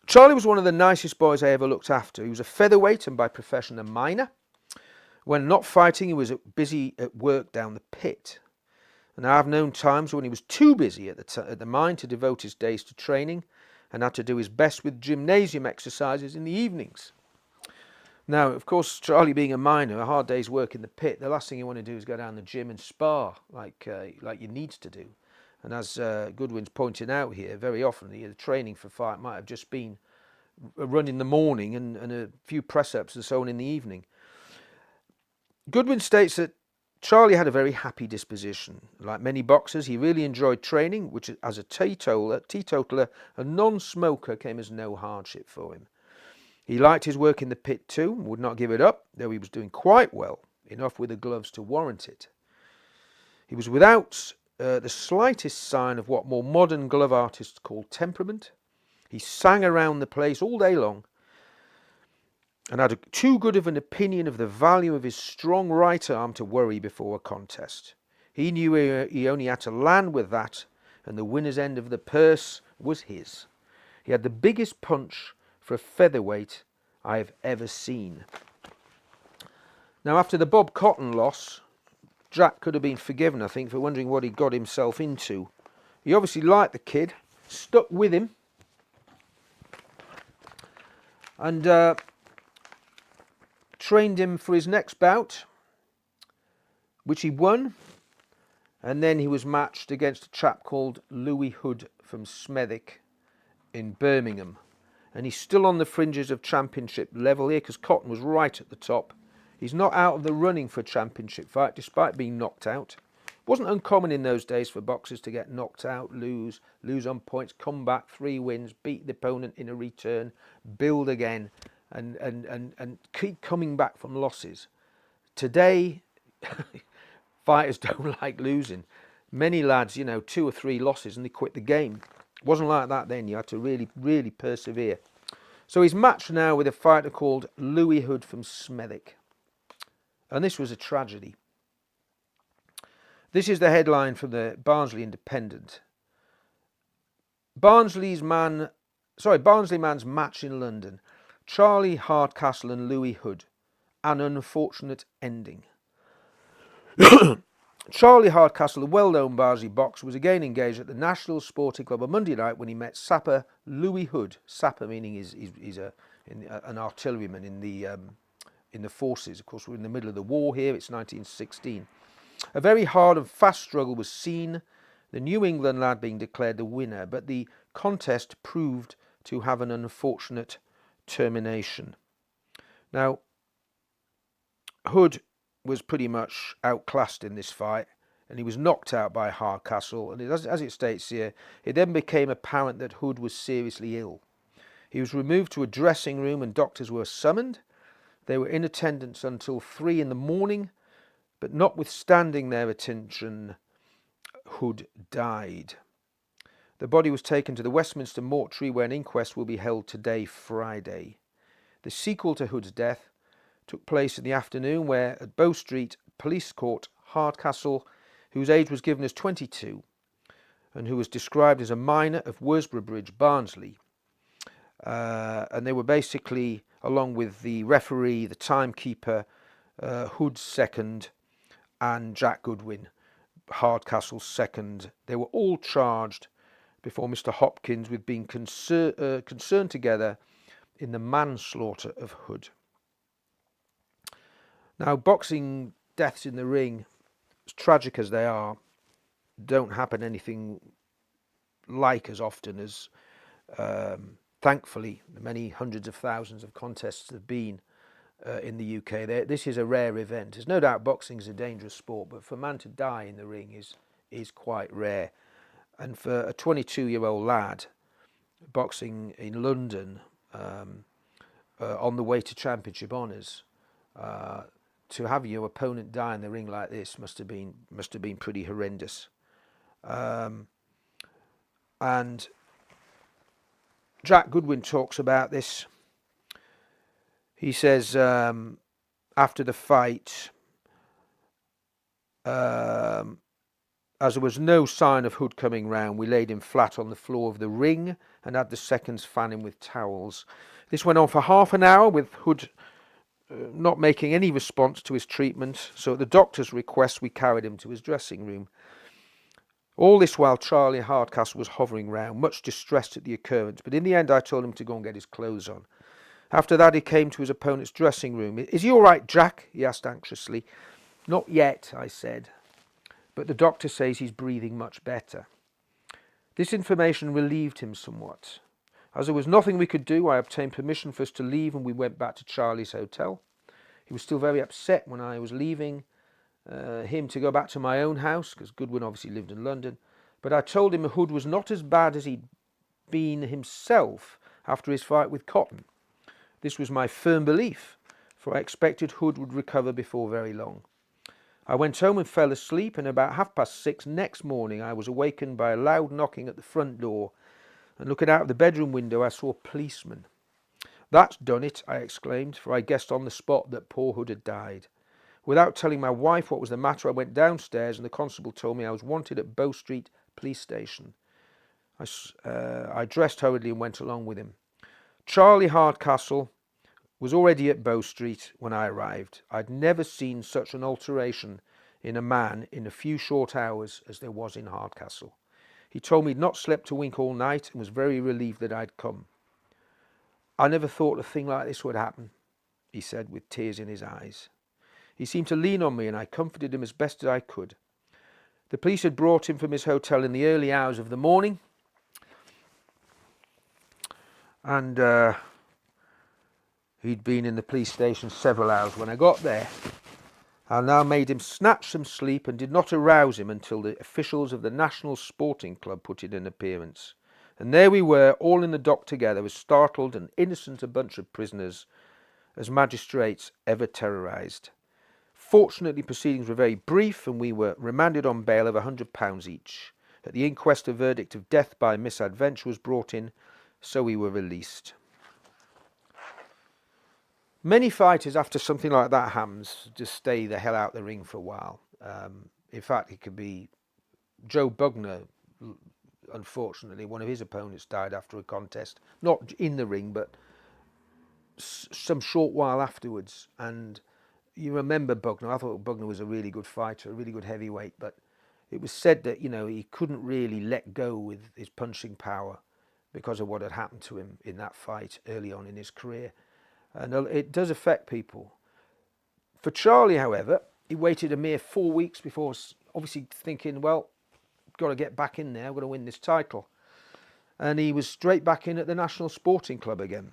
Charlie was one of the nicest boys I ever looked after. He was a featherweight and by profession a miner. When not fighting, he was busy at work down the pit. And I've known times when he was too busy at the mine to devote his days to training and had to do his best with gymnasium exercises in the evenings. Now, of course, Charlie being a miner, a hard day's work in the pit, the last thing you want to do is go down the gym and spar like you need to do. And as Goodwin's pointing out here, very often the training for fight might have just been a run in the morning and a few press-ups and so on in the evening. Goodwin states that Charlie had a very happy disposition. Like many boxers, he really enjoyed training, which as a teetotaler, a non-smoker, came as no hardship for him. He liked his work in the pit too, and would not give it up, though he was doing quite well, enough with the gloves to warrant it. He was without the slightest sign of what more modern glove artists call temperament. He sang around the place all day long, and had too good of an opinion of the value of his strong right arm to worry before a contest. He knew he only had to land with that, and the winner's end of the purse was his. He had the biggest punch for a featherweight I have ever seen. Now, after the Bob Cotton loss, Jack could have been forgiven, I think, for wondering what he got himself into. He obviously liked the kid, stuck with him, and trained him for his next bout, which he won, and then he was matched against a chap called Louis Hood from Smethwick in Birmingham. And he's still on the fringes of championship level here because Cotton was right at the top. He's not out of the running for a championship fight despite being knocked out. It wasn't uncommon in those days for boxers to get knocked out, lose on points, come back, 3 wins, beat the opponent in a return, build again, and keep coming back from losses. Today, fighters don't like losing. Many lads, 2 or 3 losses and they quit the game. It wasn't like that then. You had to really, really persevere. So he's matched now with a fighter called Louis Hood from Smethwick. And this was a tragedy. This is the headline from the Barnsley Independent. Barnsley man's match in London. Charlie Hardcastle and Louis Hood. An unfortunate ending. Charlie Hardcastle, the well-known Barnsley boxer, was again engaged at the National Sporting Club on Monday night when he met sapper Louis Hood. Sapper meaning he's an artilleryman in the forces. Of course, we're in the middle of the war here. It's 1916. A very hard and fast struggle was seen, the New England lad being declared the winner, but the contest proved to have an unfortunate termination. Now, Hood was pretty much outclassed in this fight. and he was knocked out by Hardcastle. And as it states here, it then became apparent that Hood was seriously ill. He was removed to a dressing room and doctors were summoned. They were in attendance until 3 in the morning, but notwithstanding their attention, Hood died. The body was taken to the Westminster mortuary where an inquest will be held today, Friday. The sequel to Hood's death took place in the afternoon where at Bow Street Police Court, Hardcastle, whose age was given as 22 and who was described as a minor of Worsborough Bridge, Barnsley. And they were basically, along with the referee, the timekeeper, Hood's second, and Jack Goodwin, Hardcastle's second. They were all charged before Mr. Hopkins with being concerned together in the manslaughter of Hood. Now, boxing deaths in the ring, as tragic as they are, don't happen anything like as often as, thankfully, the many hundreds of thousands of contests have been in the UK. This is a rare event. There's no doubt boxing is a dangerous sport, but for a man to die in the ring is quite rare. And for a 22-year-old lad boxing in London on the way to championship honours, to have your opponent die in the ring like this must have been pretty horrendous. And Jack Goodwin talks about this. He says after the fight, as there was no sign of Hood coming round, we laid him flat on the floor of the ring and had the seconds fan him with towels. This went on for half an hour with Hood not making any response to his treatment, so at the doctor's request we carried him to his dressing room. All this while Charlie Hardcastle was hovering round, much distressed at the occurrence, but in the end I told him to go and get his clothes on. After that he came to his opponent's dressing room. "Is he all right, Jack?" he asked anxiously. "Not yet," I said, "but the doctor says he's breathing much better." This information relieved him somewhat. As there was nothing we could do, I obtained permission for us to leave and we went back to Charlie's hotel. He was still very upset when I was leaving him to go back to my own house, because Goodwin obviously lived in London, but I told him Hood was not as bad as he'd been himself after his fight with Cotton. This was my firm belief, for I expected Hood would recover before very long. I went home and fell asleep, and about 6:30 next morning I was awakened by a loud knocking at the front door, and looking out of the bedroom window I saw a policeman. "That's done it," I exclaimed, for I guessed on the spot that poor Hood had died. Without telling my wife what was the matter, I went downstairs and the constable told me I was wanted at Bow Street police station. I dressed hurriedly and went along with him. Charlie Hardcastle was already at Bow Street when I arrived. I'd never seen such an alteration in a man in a few short hours as there was in Hardcastle. He told me he'd not slept a wink all night and was very relieved that I'd come. "I never thought a thing like this would happen," he said with tears in his eyes. He seemed to lean on me and I comforted him as best as I could. The police had brought him from his hotel in the early hours of the morning, and he'd been in the police station several hours when I got there. I now made him snatch some sleep and did not arouse him until the officials of the National Sporting Club put in an appearance. And there we were, all in the dock together, as startled and innocent a bunch of prisoners as magistrates ever terrorised. Fortunately, proceedings were very brief, and we were remanded on bail of £100 each. At the inquest, a verdict of death by misadventure was brought in, so we were released. Many fighters, after something like that happens, just stay the hell out the ring for a while. In fact, it could be Joe Bugner. Unfortunately, one of his opponents died after a contest, not in the ring, but some short while afterwards. And you remember Bugner. I thought Bugner was a really good fighter, a really good heavyweight, but it was said that, he couldn't really let go with his punching power because of what had happened to him in that fight early on in his career. And it does affect people. For Charlie, however, he waited a mere 4 weeks before obviously thinking, well, got to get back in there, I've got to win this title. And he was straight back in at the National Sporting Club again,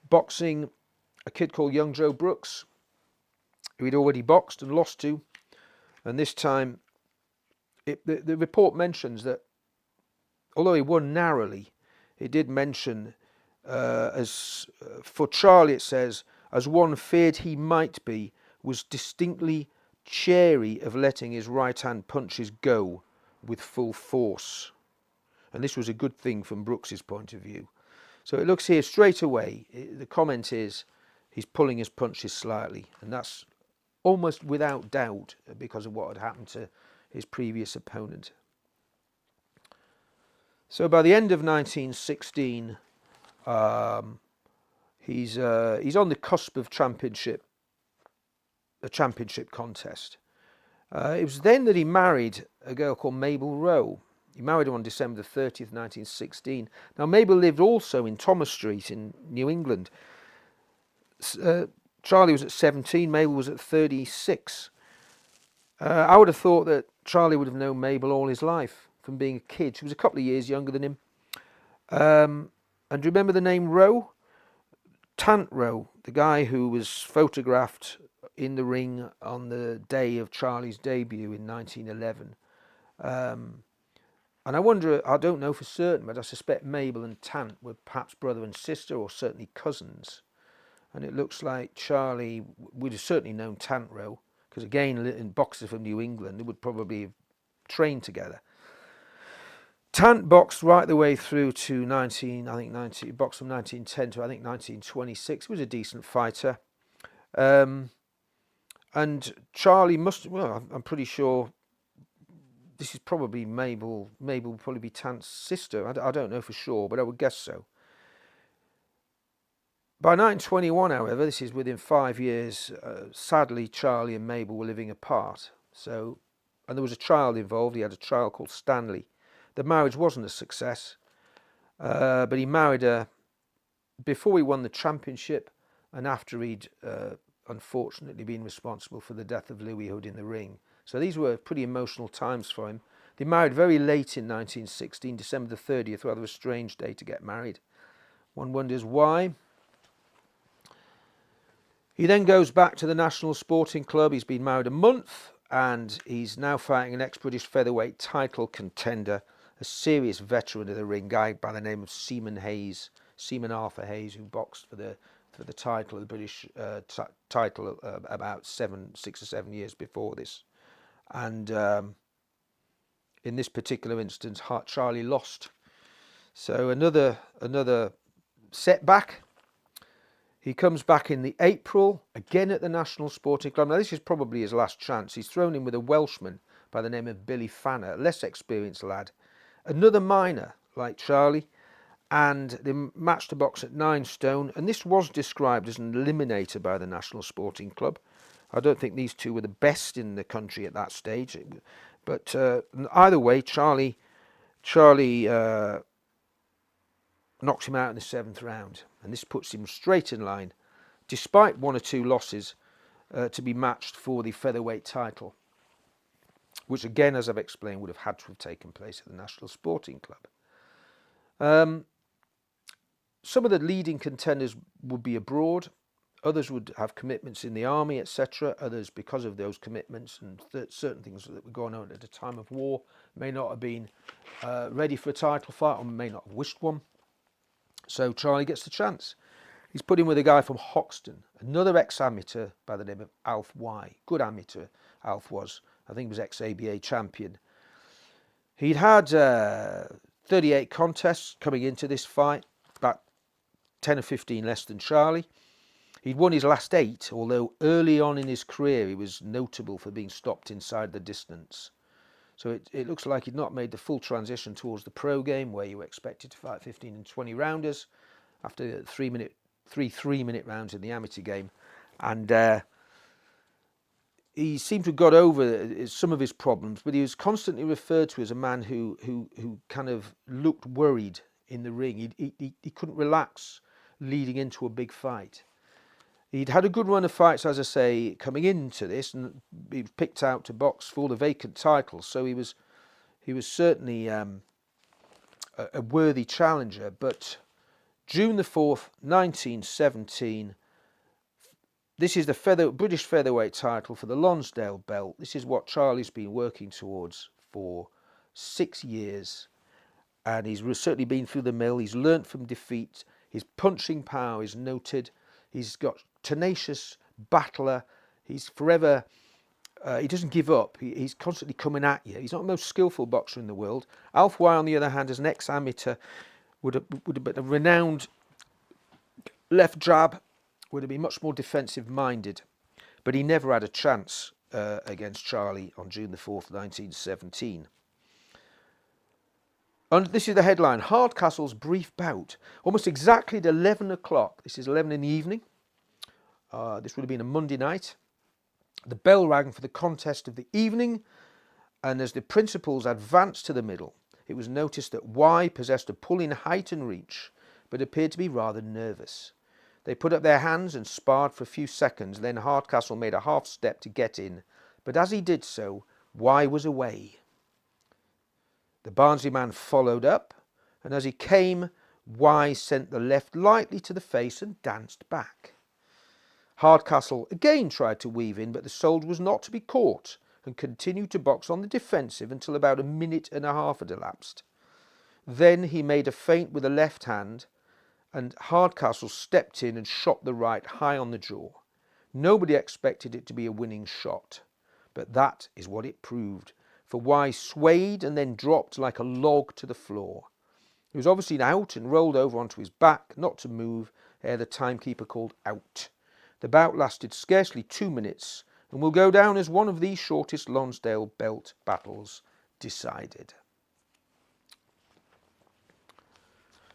boxing a kid called Young Joe Brooks, who he'd already boxed and lost to. And this time the report mentions that although he won narrowly, it did mention for Charlie it says, as one feared he might be, was distinctly chary of letting his right hand punches go with full force. And this was a good thing from Brooks's point of view. So it looks here straight away, the comment is he's pulling his punches slightly, and that's almost without doubt because of what had happened to his previous opponent. So by the end of 1916, he's on the cusp of a championship contest. It was then that he married a girl called Mabel Rowe. He married her on December the 30th, 1916. Now, Mabel lived also in Thomas Street in New England. Charlie was at 17, Mabel was at 36. I would have thought that Charlie would have known Mabel all his life from being a kid. She was a couple of years younger than him. And do you remember the name Rowe? Tant Rowe, the guy who was photographed in the ring on the day of Charlie's debut in 1911. And I wonder, I don't know for certain, but I suspect Mabel and Tant were perhaps brother and sister, or certainly cousins. And it looks like Charlie would have certainly known Tant Rowe, because again, in boxers from New England, they would probably have trained together. Tant boxed right the way through to boxed from 1910 to I think 1926. He was a decent fighter. And Charlie I'm pretty sure this is probably Mabel. Mabel would probably be Tant's sister. I don't know for sure, but I would guess so. By 1921, however, this is within 5 years, sadly, Charlie and Mabel were living apart. And there was a child involved. He had a child called Stanley. The marriage wasn't a success, but he married her before he won the championship and after he'd unfortunately been responsible for the death of Louis Hood in the ring. So these were pretty emotional times for him. They married very late in 1916, December the 30th, rather a strange day to get married. One wonders why. He then goes back to the National Sporting Club. He's been married a month and he's now fighting an ex-British featherweight title contender, a serious veteran of the ring, guy by the name of Seaman Arthur Hayes, who boxed for the title of the British title about 6 or 7 years before this. And in this particular instance, Charlie lost. So another setback. He comes back in the April, again at the National Sporting Club. Now, this is probably his last chance. He's thrown in with a Welshman by the name of Billy Fanner, a less experienced lad. Another minor, like Charlie, and they matched the box at 9 stone. And this was described as an eliminator by the National Sporting Club. I don't think these two were the best in the country at that stage. But either way, Charlie knocks him out in the 7th round. And this puts him straight in line, despite 1 or 2 losses, to be matched for the featherweight title, which again, as I've explained, would have had to have taken place at the National Sporting Club. Some of the leading contenders would be abroad. Others would have commitments in the army, etc. Others, because of those commitments and certain things that were going on at a time of war, may not have been ready for a title fight or may not have wished one. So Charlie gets the chance. He's put in with a guy from Hoxton, another ex-amateur by the name of Alf Y. Good amateur, Alf was. I think he was ex-ABA champion. He'd had 38 contests coming into this fight, about 10 or 15 less than Charlie. He'd won his last 8, although early on in his career he was notable for being stopped inside the distance. So it looks like he'd not made the full transition towards the pro game, where you were expected to fight 15 and 20 rounders after 3 3-minute rounds in the amateur game. And he seemed to have got over some of his problems, but he was constantly referred to as a man who kind of looked worried in the ring. He couldn't relax leading into a big fight. He'd had a good run of fights, as I say, coming into this, and he was picked out to box for the vacant title. So he was certainly a worthy challenger. But June the 4th, 1917, this is the British featherweight title for the Lonsdale belt. This is what Charlie's been working towards for 6 years, and he's certainly been through the mill. He's learnt from defeat. His punching power is noted. He's got tenacious battler. He's forever. He doesn't give up. He's constantly coming at you. He's not the most skillful boxer in the world. Alf Y, on the other hand, as an ex-amateur, would have been a renowned left jab, would have been much more defensive-minded. But he never had a chance against Charlie on June the 4th, 1917. And this is the headline: Hardcastle's brief bout. Almost exactly at 11 o'clock. This is 11 in the evening. This would have been a Monday night. The bell rang for the contest of the evening, and as the principals advanced to the middle, it was noticed that Y possessed a pull in height and reach, but appeared to be rather nervous. They put up their hands and sparred for a few seconds, then Hardcastle made a half step to get in, but as he did so, Y was away. The Barnsley man followed up, and as he came, Y sent the left lightly to the face and danced back. Hardcastle again tried to weave in, but the soldier was not to be caught and continued to box on the defensive until about a minute and a half had elapsed. Then he made a feint with the left hand, and Hardcastle stepped in and shot the right high on the jaw. Nobody expected it to be a winning shot, but that is what it proved, for Y swayed and then dropped like a log to the floor. He was obviously out and rolled over onto his back, not to move, ere the timekeeper called out. The bout lasted scarcely 2 minutes and will go down as one of the shortest Lonsdale belt battles decided.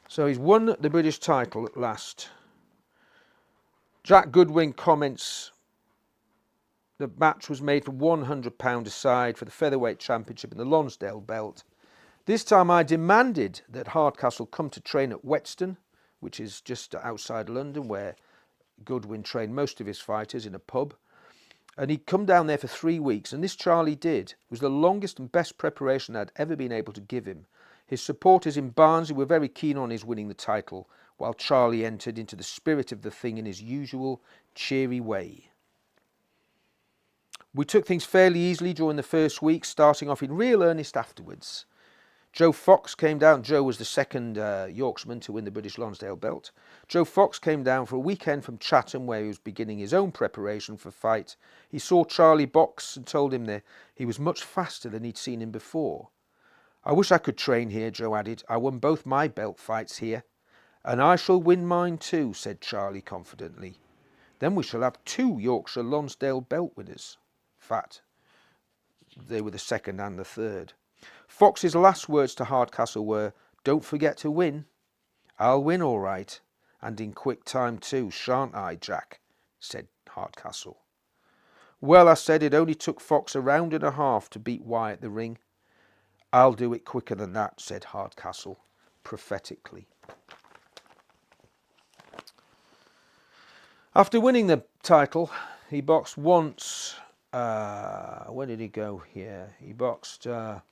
So he's won the British title at last. Jack Goodwin comments, the match was made for £100 a side for the Featherweight Championship in the Lonsdale belt. This time I demanded that Hardcastle come to train at Whetstone, which is just outside London, where Goodwin trained most of his fighters in a pub, and he'd come down there for 3 weeks, and this Charlie did. It was the longest and best preparation I'd ever been able to give him. His supporters in Barnsley were very keen on his winning the title, while Charlie entered into the spirit of the thing in his usual cheery way. We took things fairly easily during the first week, starting off in real earnest afterwards. Joe Fox came down. Joe was the second Yorkshireman to win the British Lonsdale belt. Joe Fox came down for a weekend from Chatham, where he was beginning his own preparation for fight. He saw Charlie box and told him that he was much faster than he'd seen him before. I wish I could train here, Joe added. I won both my belt fights here. And I shall win mine too, said Charlie confidently. Then we shall have 2 Yorkshire Lonsdale belt winners. In fact, they were the second and the third. Fox's last words to Hardcastle were, "Don't forget to win." "I'll win all right, and in quick time too, shan't I, Jack?" said Hardcastle. "Well," I said, "it only took Fox a round and a half to beat Y at the ring." "I'll do it quicker than that," said Hardcastle prophetically. After winning the title, he boxed once. Where did he go here? He boxed... oh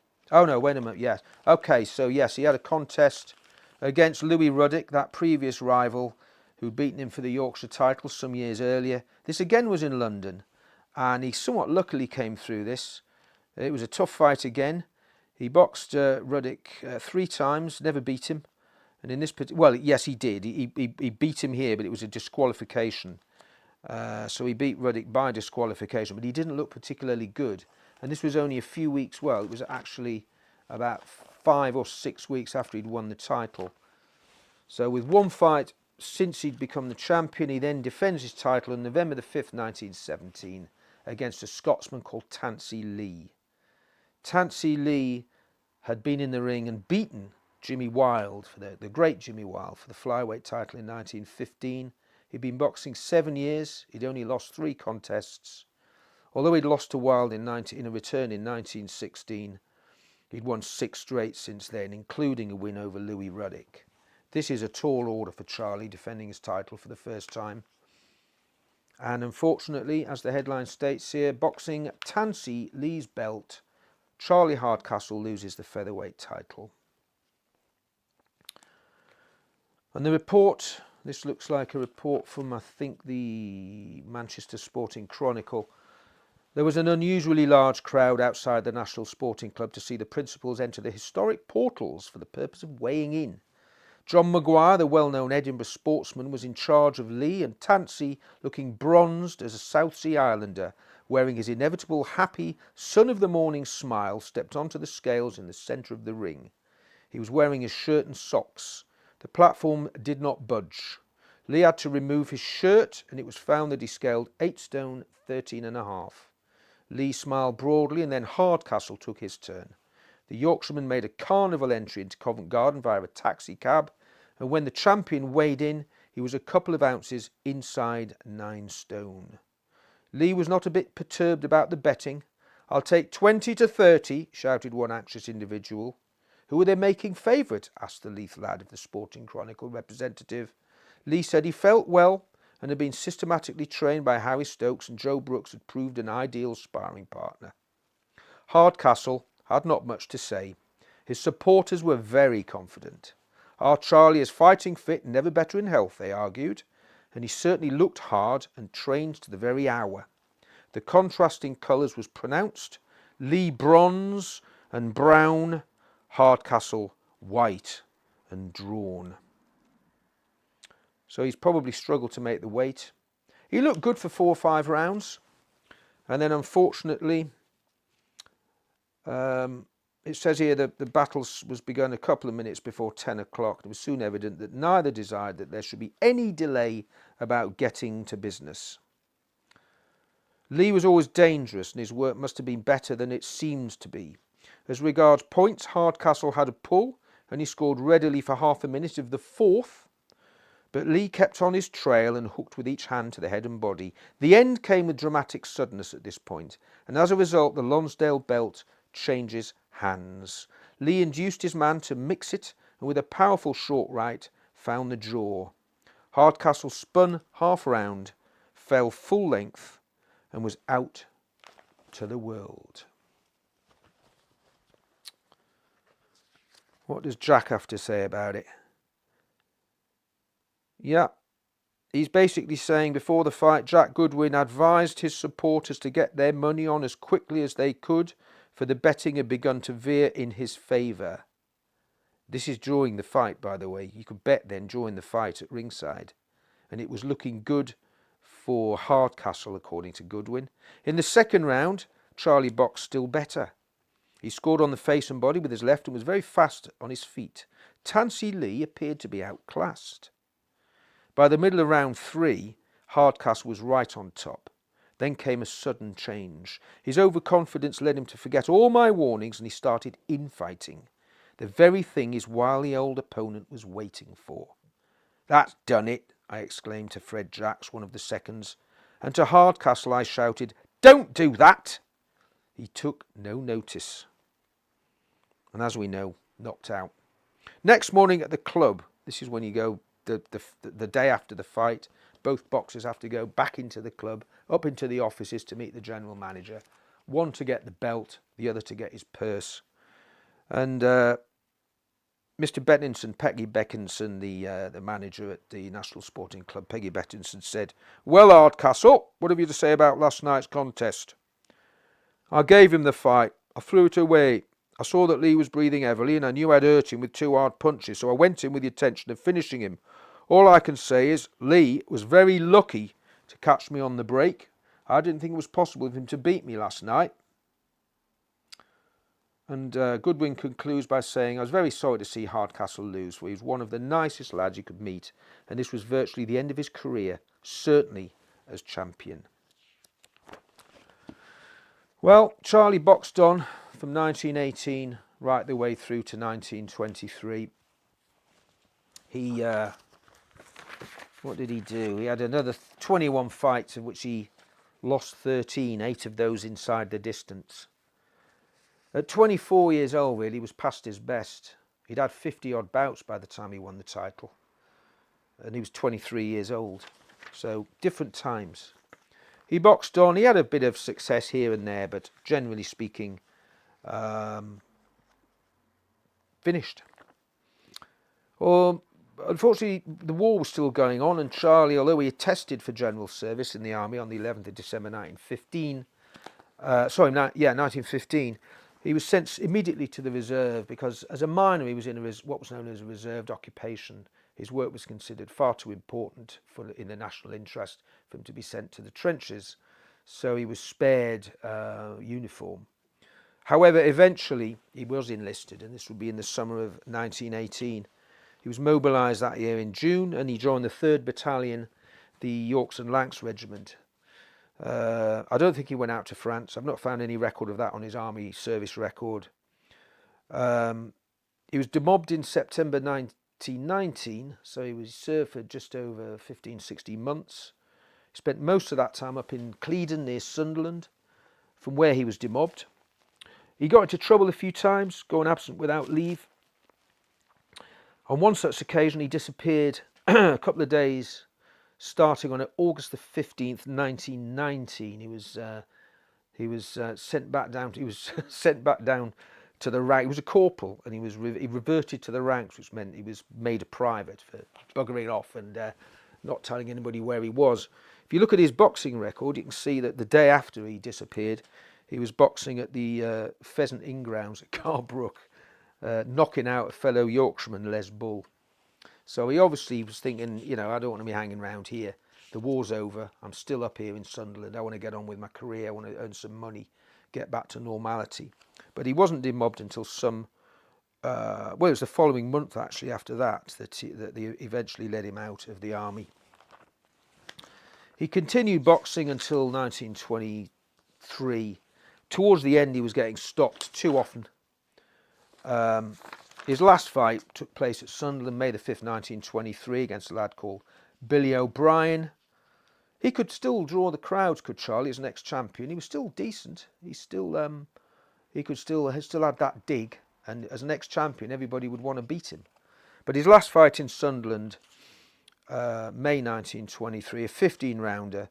no, wait a minute, yes. Okay, so yes, he had a contest against Louis Ruddock, that previous rival who'd beaten him for the Yorkshire title some years earlier. This again was in London, and he somewhat luckily came through this. It was a tough fight again. He boxed Ruddock 3 times, never beat him. And in this, well, yes, he did. He beat him here, but it was a disqualification. So he beat Ruddock by disqualification, but he didn't look particularly good. And this was only a few weeks, well, it was actually about 5 or 6 weeks after he'd won the title. So with one fight since he'd become the champion, he then defends his title on November the 5th, 1917, against a Scotsman called Tansy Lee. Tansy Lee had been in the ring and beaten Jimmy Wilde, for the great Jimmy Wilde, for the flyweight title in 1915. He'd been boxing 7 years. He'd only lost 3 contests. Although he'd lost to Wilde in a return in 1916, he'd won 6 straight since then, including a win over Louis Ruddock. This is a tall order for Charlie, defending his title for the first time. And unfortunately, as the headline states here, boxing Tansy Lee's belt, Charlie Hardcastle loses the featherweight title. And the report, this looks like a report from, I think, the Manchester Sporting Chronicle. There was an unusually large crowd outside the National Sporting Club to see the principals enter the historic portals for the purpose of weighing in. John Maguire, the well-known Edinburgh sportsman, was in charge of Lee, and Tansey, looking bronzed as a South Sea Islander, wearing his inevitable happy, son of the morning smile, stepped onto the scales in the centre of the ring. He was wearing his shirt and socks. The platform did not budge. Lee had to remove his shirt, and it was found that he scaled 8 stone 13 and a half. Lee smiled broadly, and then Hardcastle took his turn. The Yorkshireman made a carnival entry into Covent Garden via a taxi cab, and when the champion weighed in, he was a couple of ounces inside 9 stone. Lee was not a bit perturbed about the betting. "I'll take 20 to 30, shouted one anxious individual. "Who are they making favourite?" asked the Leith lad of the Sporting Chronicle representative. Lee said he felt well and had been systematically trained by Harry Stokes, and Joe Brooks had proved an ideal sparring partner. Hardcastle had not much to say. His supporters were very confident. "Our Charlie is fighting fit, never better in health," they argued, and he certainly looked hard and trained to the very hour. The contrast in colours was pronounced. Lee bronze and brown, Hardcastle white and drawn. So he's probably struggled to make the weight. He looked good for 4 or 5 rounds, and then unfortunately it says here that the battle was begun a couple of minutes before 10 o'clock. It was soon evident that neither desired that there should be any delay about getting to business. Lee was always dangerous, and his work must have been better than it seemed to be. As regards points, Hardcastle had a pull, and he scored readily for half a minute of the 4th, but Lee kept on his trail and hooked with each hand to the head and body. The end came with dramatic suddenness at this point, and as a result the Lonsdale belt changes hands. Lee induced his man to mix it, and with a powerful short right found the jaw. Hardcastle spun half round, fell full length, and was out to the world. What does Jack have to say about it? Yeah, he's basically saying before the fight, Jack Goodwin advised his supporters to get their money on as quickly as they could, for the betting had begun to veer in his favour. This is during the fight, by the way. You could bet then during the fight at ringside. And it was looking good for Hardcastle, according to Goodwin. In the second round, Charlie boxed still better. He scored on the face and body with his left and was very fast on his feet. Tansey Lee appeared to be outclassed. By the middle of round 3, Hardcastle was right on top. Then came a sudden change. His overconfidence led him to forget all my warnings, and he started infighting. The very thing his wily old opponent was waiting for. "That's done it," I exclaimed to Fred Jacks, one of the seconds, and to Hardcastle I shouted, "Don't do that!" He took no notice, and as we know, knocked out. Next morning at the club, this is when you go the day after the fight, both boxers have to go back into the club, up into the offices to meet the general manager, one to get the belt, the other to get his purse. And Mr. Bettinson, Peggy Beckinson, the manager at the National Sporting Club, Peggy Bettinson, said, "Well, Hardcastle, what have you to say about last night's contest?" "I gave him the fight. I threw it away. I saw that Lee was breathing heavily, and I knew I'd hurt him with 2 hard punches, so I went in with the intention of finishing him. All I can say is Lee was very lucky to catch me on the break. I didn't think it was possible for him to beat me last night." And Goodwin concludes by saying, "I was very sorry to see Hardcastle lose, for he was one of the nicest lads you could meet, and this was virtually the end of his career, certainly as champion." Well, Charlie boxed on from 1918 right the way through to 1923. What did he do? He had another 21 fights, of which he lost 13, 8 of those inside the distance. At 24 years old, really, he was past his best. He'd had 50-odd bouts by the time he won the title. And he was 23 years old. So, different times. He boxed on. He had a bit of success here and there, but generally speaking, finished. Unfortunately, the war was still going on, and Charlie, although he had tested for general service in the army on the 11th of December 1915, 1915. He was sent immediately to the reserve because, as a minor, he was in what was known as a reserved occupation. His work was considered far too important in the national interest for him to be sent to the trenches, so he was spared uniform. However, eventually he was enlisted, and this would be in the summer of 1918. He was mobilised that year in June, and he joined the 3rd Battalion, the Yorks and Lancs Regiment. I don't think he went out to France. I've not found any record of that on his army service record. He was demobbed in September 1919, so he served for just over 15, 16 months. He spent most of that time up in Clevedon near Sunderland, from where he was demobbed. He got into trouble a few times, going absent without leave. On one such occasion, he disappeared a couple of days, starting on August the 15th, 1919. He was sent back down. He was sent back down to the rank. He was a corporal, and he reverted to the ranks, which meant he was made a private for buggering off and not telling anybody where he was. If you look at his boxing record, you can see that the day after he disappeared, he was boxing at the Pheasant Inn grounds at Carbrook, knocking out a fellow Yorkshireman, Les Bull. So he obviously was thinking, I don't want to be hanging around here. The war's over. I'm still up here in Sunderland. I want to get on with my career. I want to earn some money, get back to normality. But he wasn't demobbed until it was the following month, actually, after that they eventually let him out of the army. He continued boxing until 1923. Towards the end, he was getting stopped too often. His last fight took place at Sunderland, May the 5th, 1923, against a lad called Billy O'Brien. He could still draw the crowds, could Charlie, as an ex-champion. He was still decent. He still had that dig, and as an ex-champion, everybody would want to beat him. But his last fight in Sunderland, May 1923, a 15-rounder,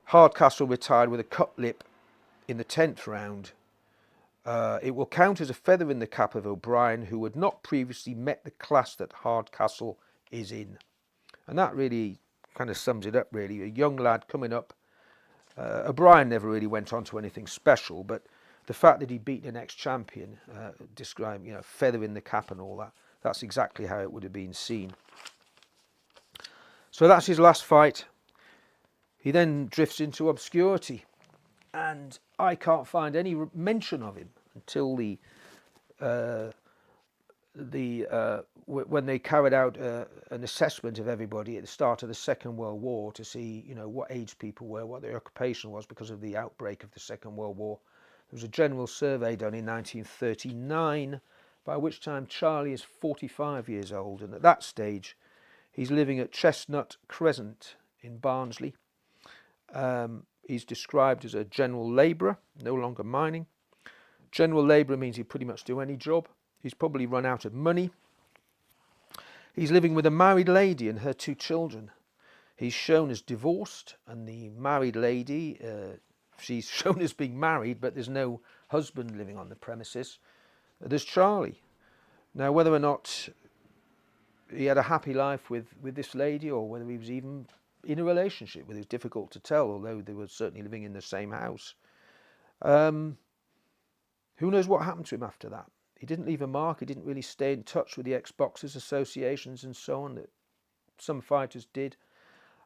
Hardcastle retired with a cut lip in the 10th round. It will count as a feather in the cap of O'Brien, who had not previously met the class that Hardcastle is in. And that really kind of sums it up, really. A young lad coming up. O'Brien never really went on to anything special, but the fact that he beat an ex-champion, describing, feather in the cap and all that, that's exactly how it would have been seen. So that's his last fight. He then drifts into obscurity, and I can't find any mention of him until when they carried out an assessment of everybody at the start of the Second World War to see, what age people were, what their occupation was because of the outbreak of the Second World War. There was a general survey done in 1939, by which time Charlie is 45 years old, and at that stage he's living at Chestnut Crescent in Barnsley. He's described as a general labourer, no longer mining. General labourer means he'd pretty much do any job. He's probably run out of money. He's living with a married lady and her 2 children. He's shown as divorced, and the married lady, she's shown as being married, but there's no husband living on the premises. There's Charlie. Now, whether or not he had a happy life with this lady, or whether he was even in a relationship with her, is difficult to tell, although they were certainly living in the same house. Who knows what happened to him after that? He didn't leave a mark. He didn't really stay in touch with the ex-boxers associations and so on that some fighters did.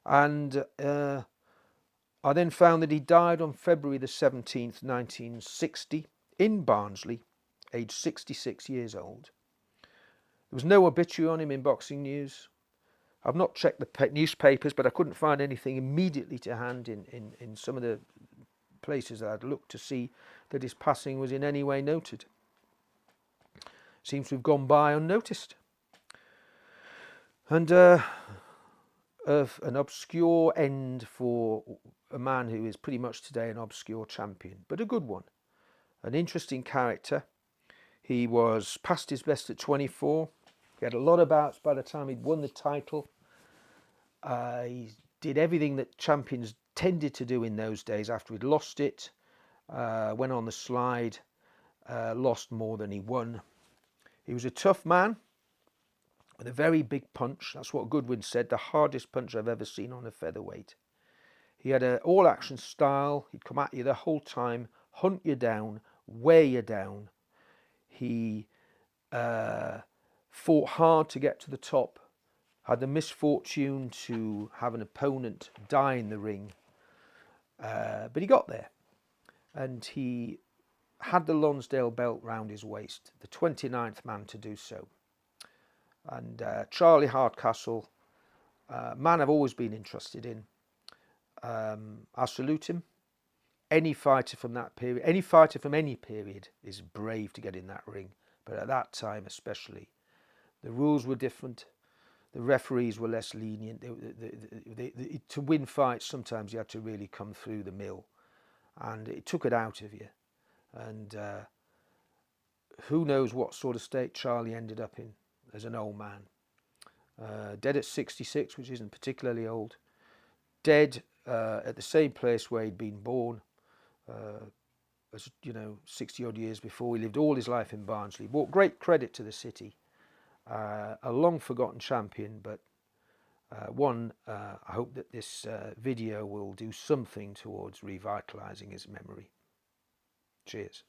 And I then found that he died on February the 17th, 1960, in Barnsley, aged 66 years old. There was no obituary on him in Boxing News. I've not checked the newspapers, but I couldn't find anything immediately to hand in some of the places that I'd looked to see that his passing was in any way noted. Seems to have gone by unnoticed. And of an obscure end for a man who is pretty much today an obscure champion, but a good one. An interesting character. He was past his best at 24. He had a lot of bouts by the time he'd won the title. He did everything that champions tended to do in those days after he'd lost it. Went on the slide, lost more than he won. He was a tough man with a very big punch. That's what Goodwin said, the hardest punch I've ever seen on a featherweight. He had an all-action style. He'd come at you the whole time, hunt you down, wear you down. He fought hard to get to the top, had the misfortune to have an opponent die in the ring, but he got there, and he had the Lonsdale belt round his waist, the 29th man to do so. And Charlie Hardcastle, man I've always been interested in. I salute him. Any fighter from that period, any fighter from any period is brave to get in that ring, but at that time especially, the rules were different. The referees were less lenient. To win fights, sometimes you had to really come through the mill, and it took it out of you. And who knows what sort of state Charlie ended up in as an old man. Dead at 66, which isn't particularly old. Dead at the same place where he'd been born, as 60 odd years before. He lived all his life in Barnsley. Brought great credit to the city. A long forgotten champion, but one, I hope that this video will do something towards revitalising his memory. Cheers.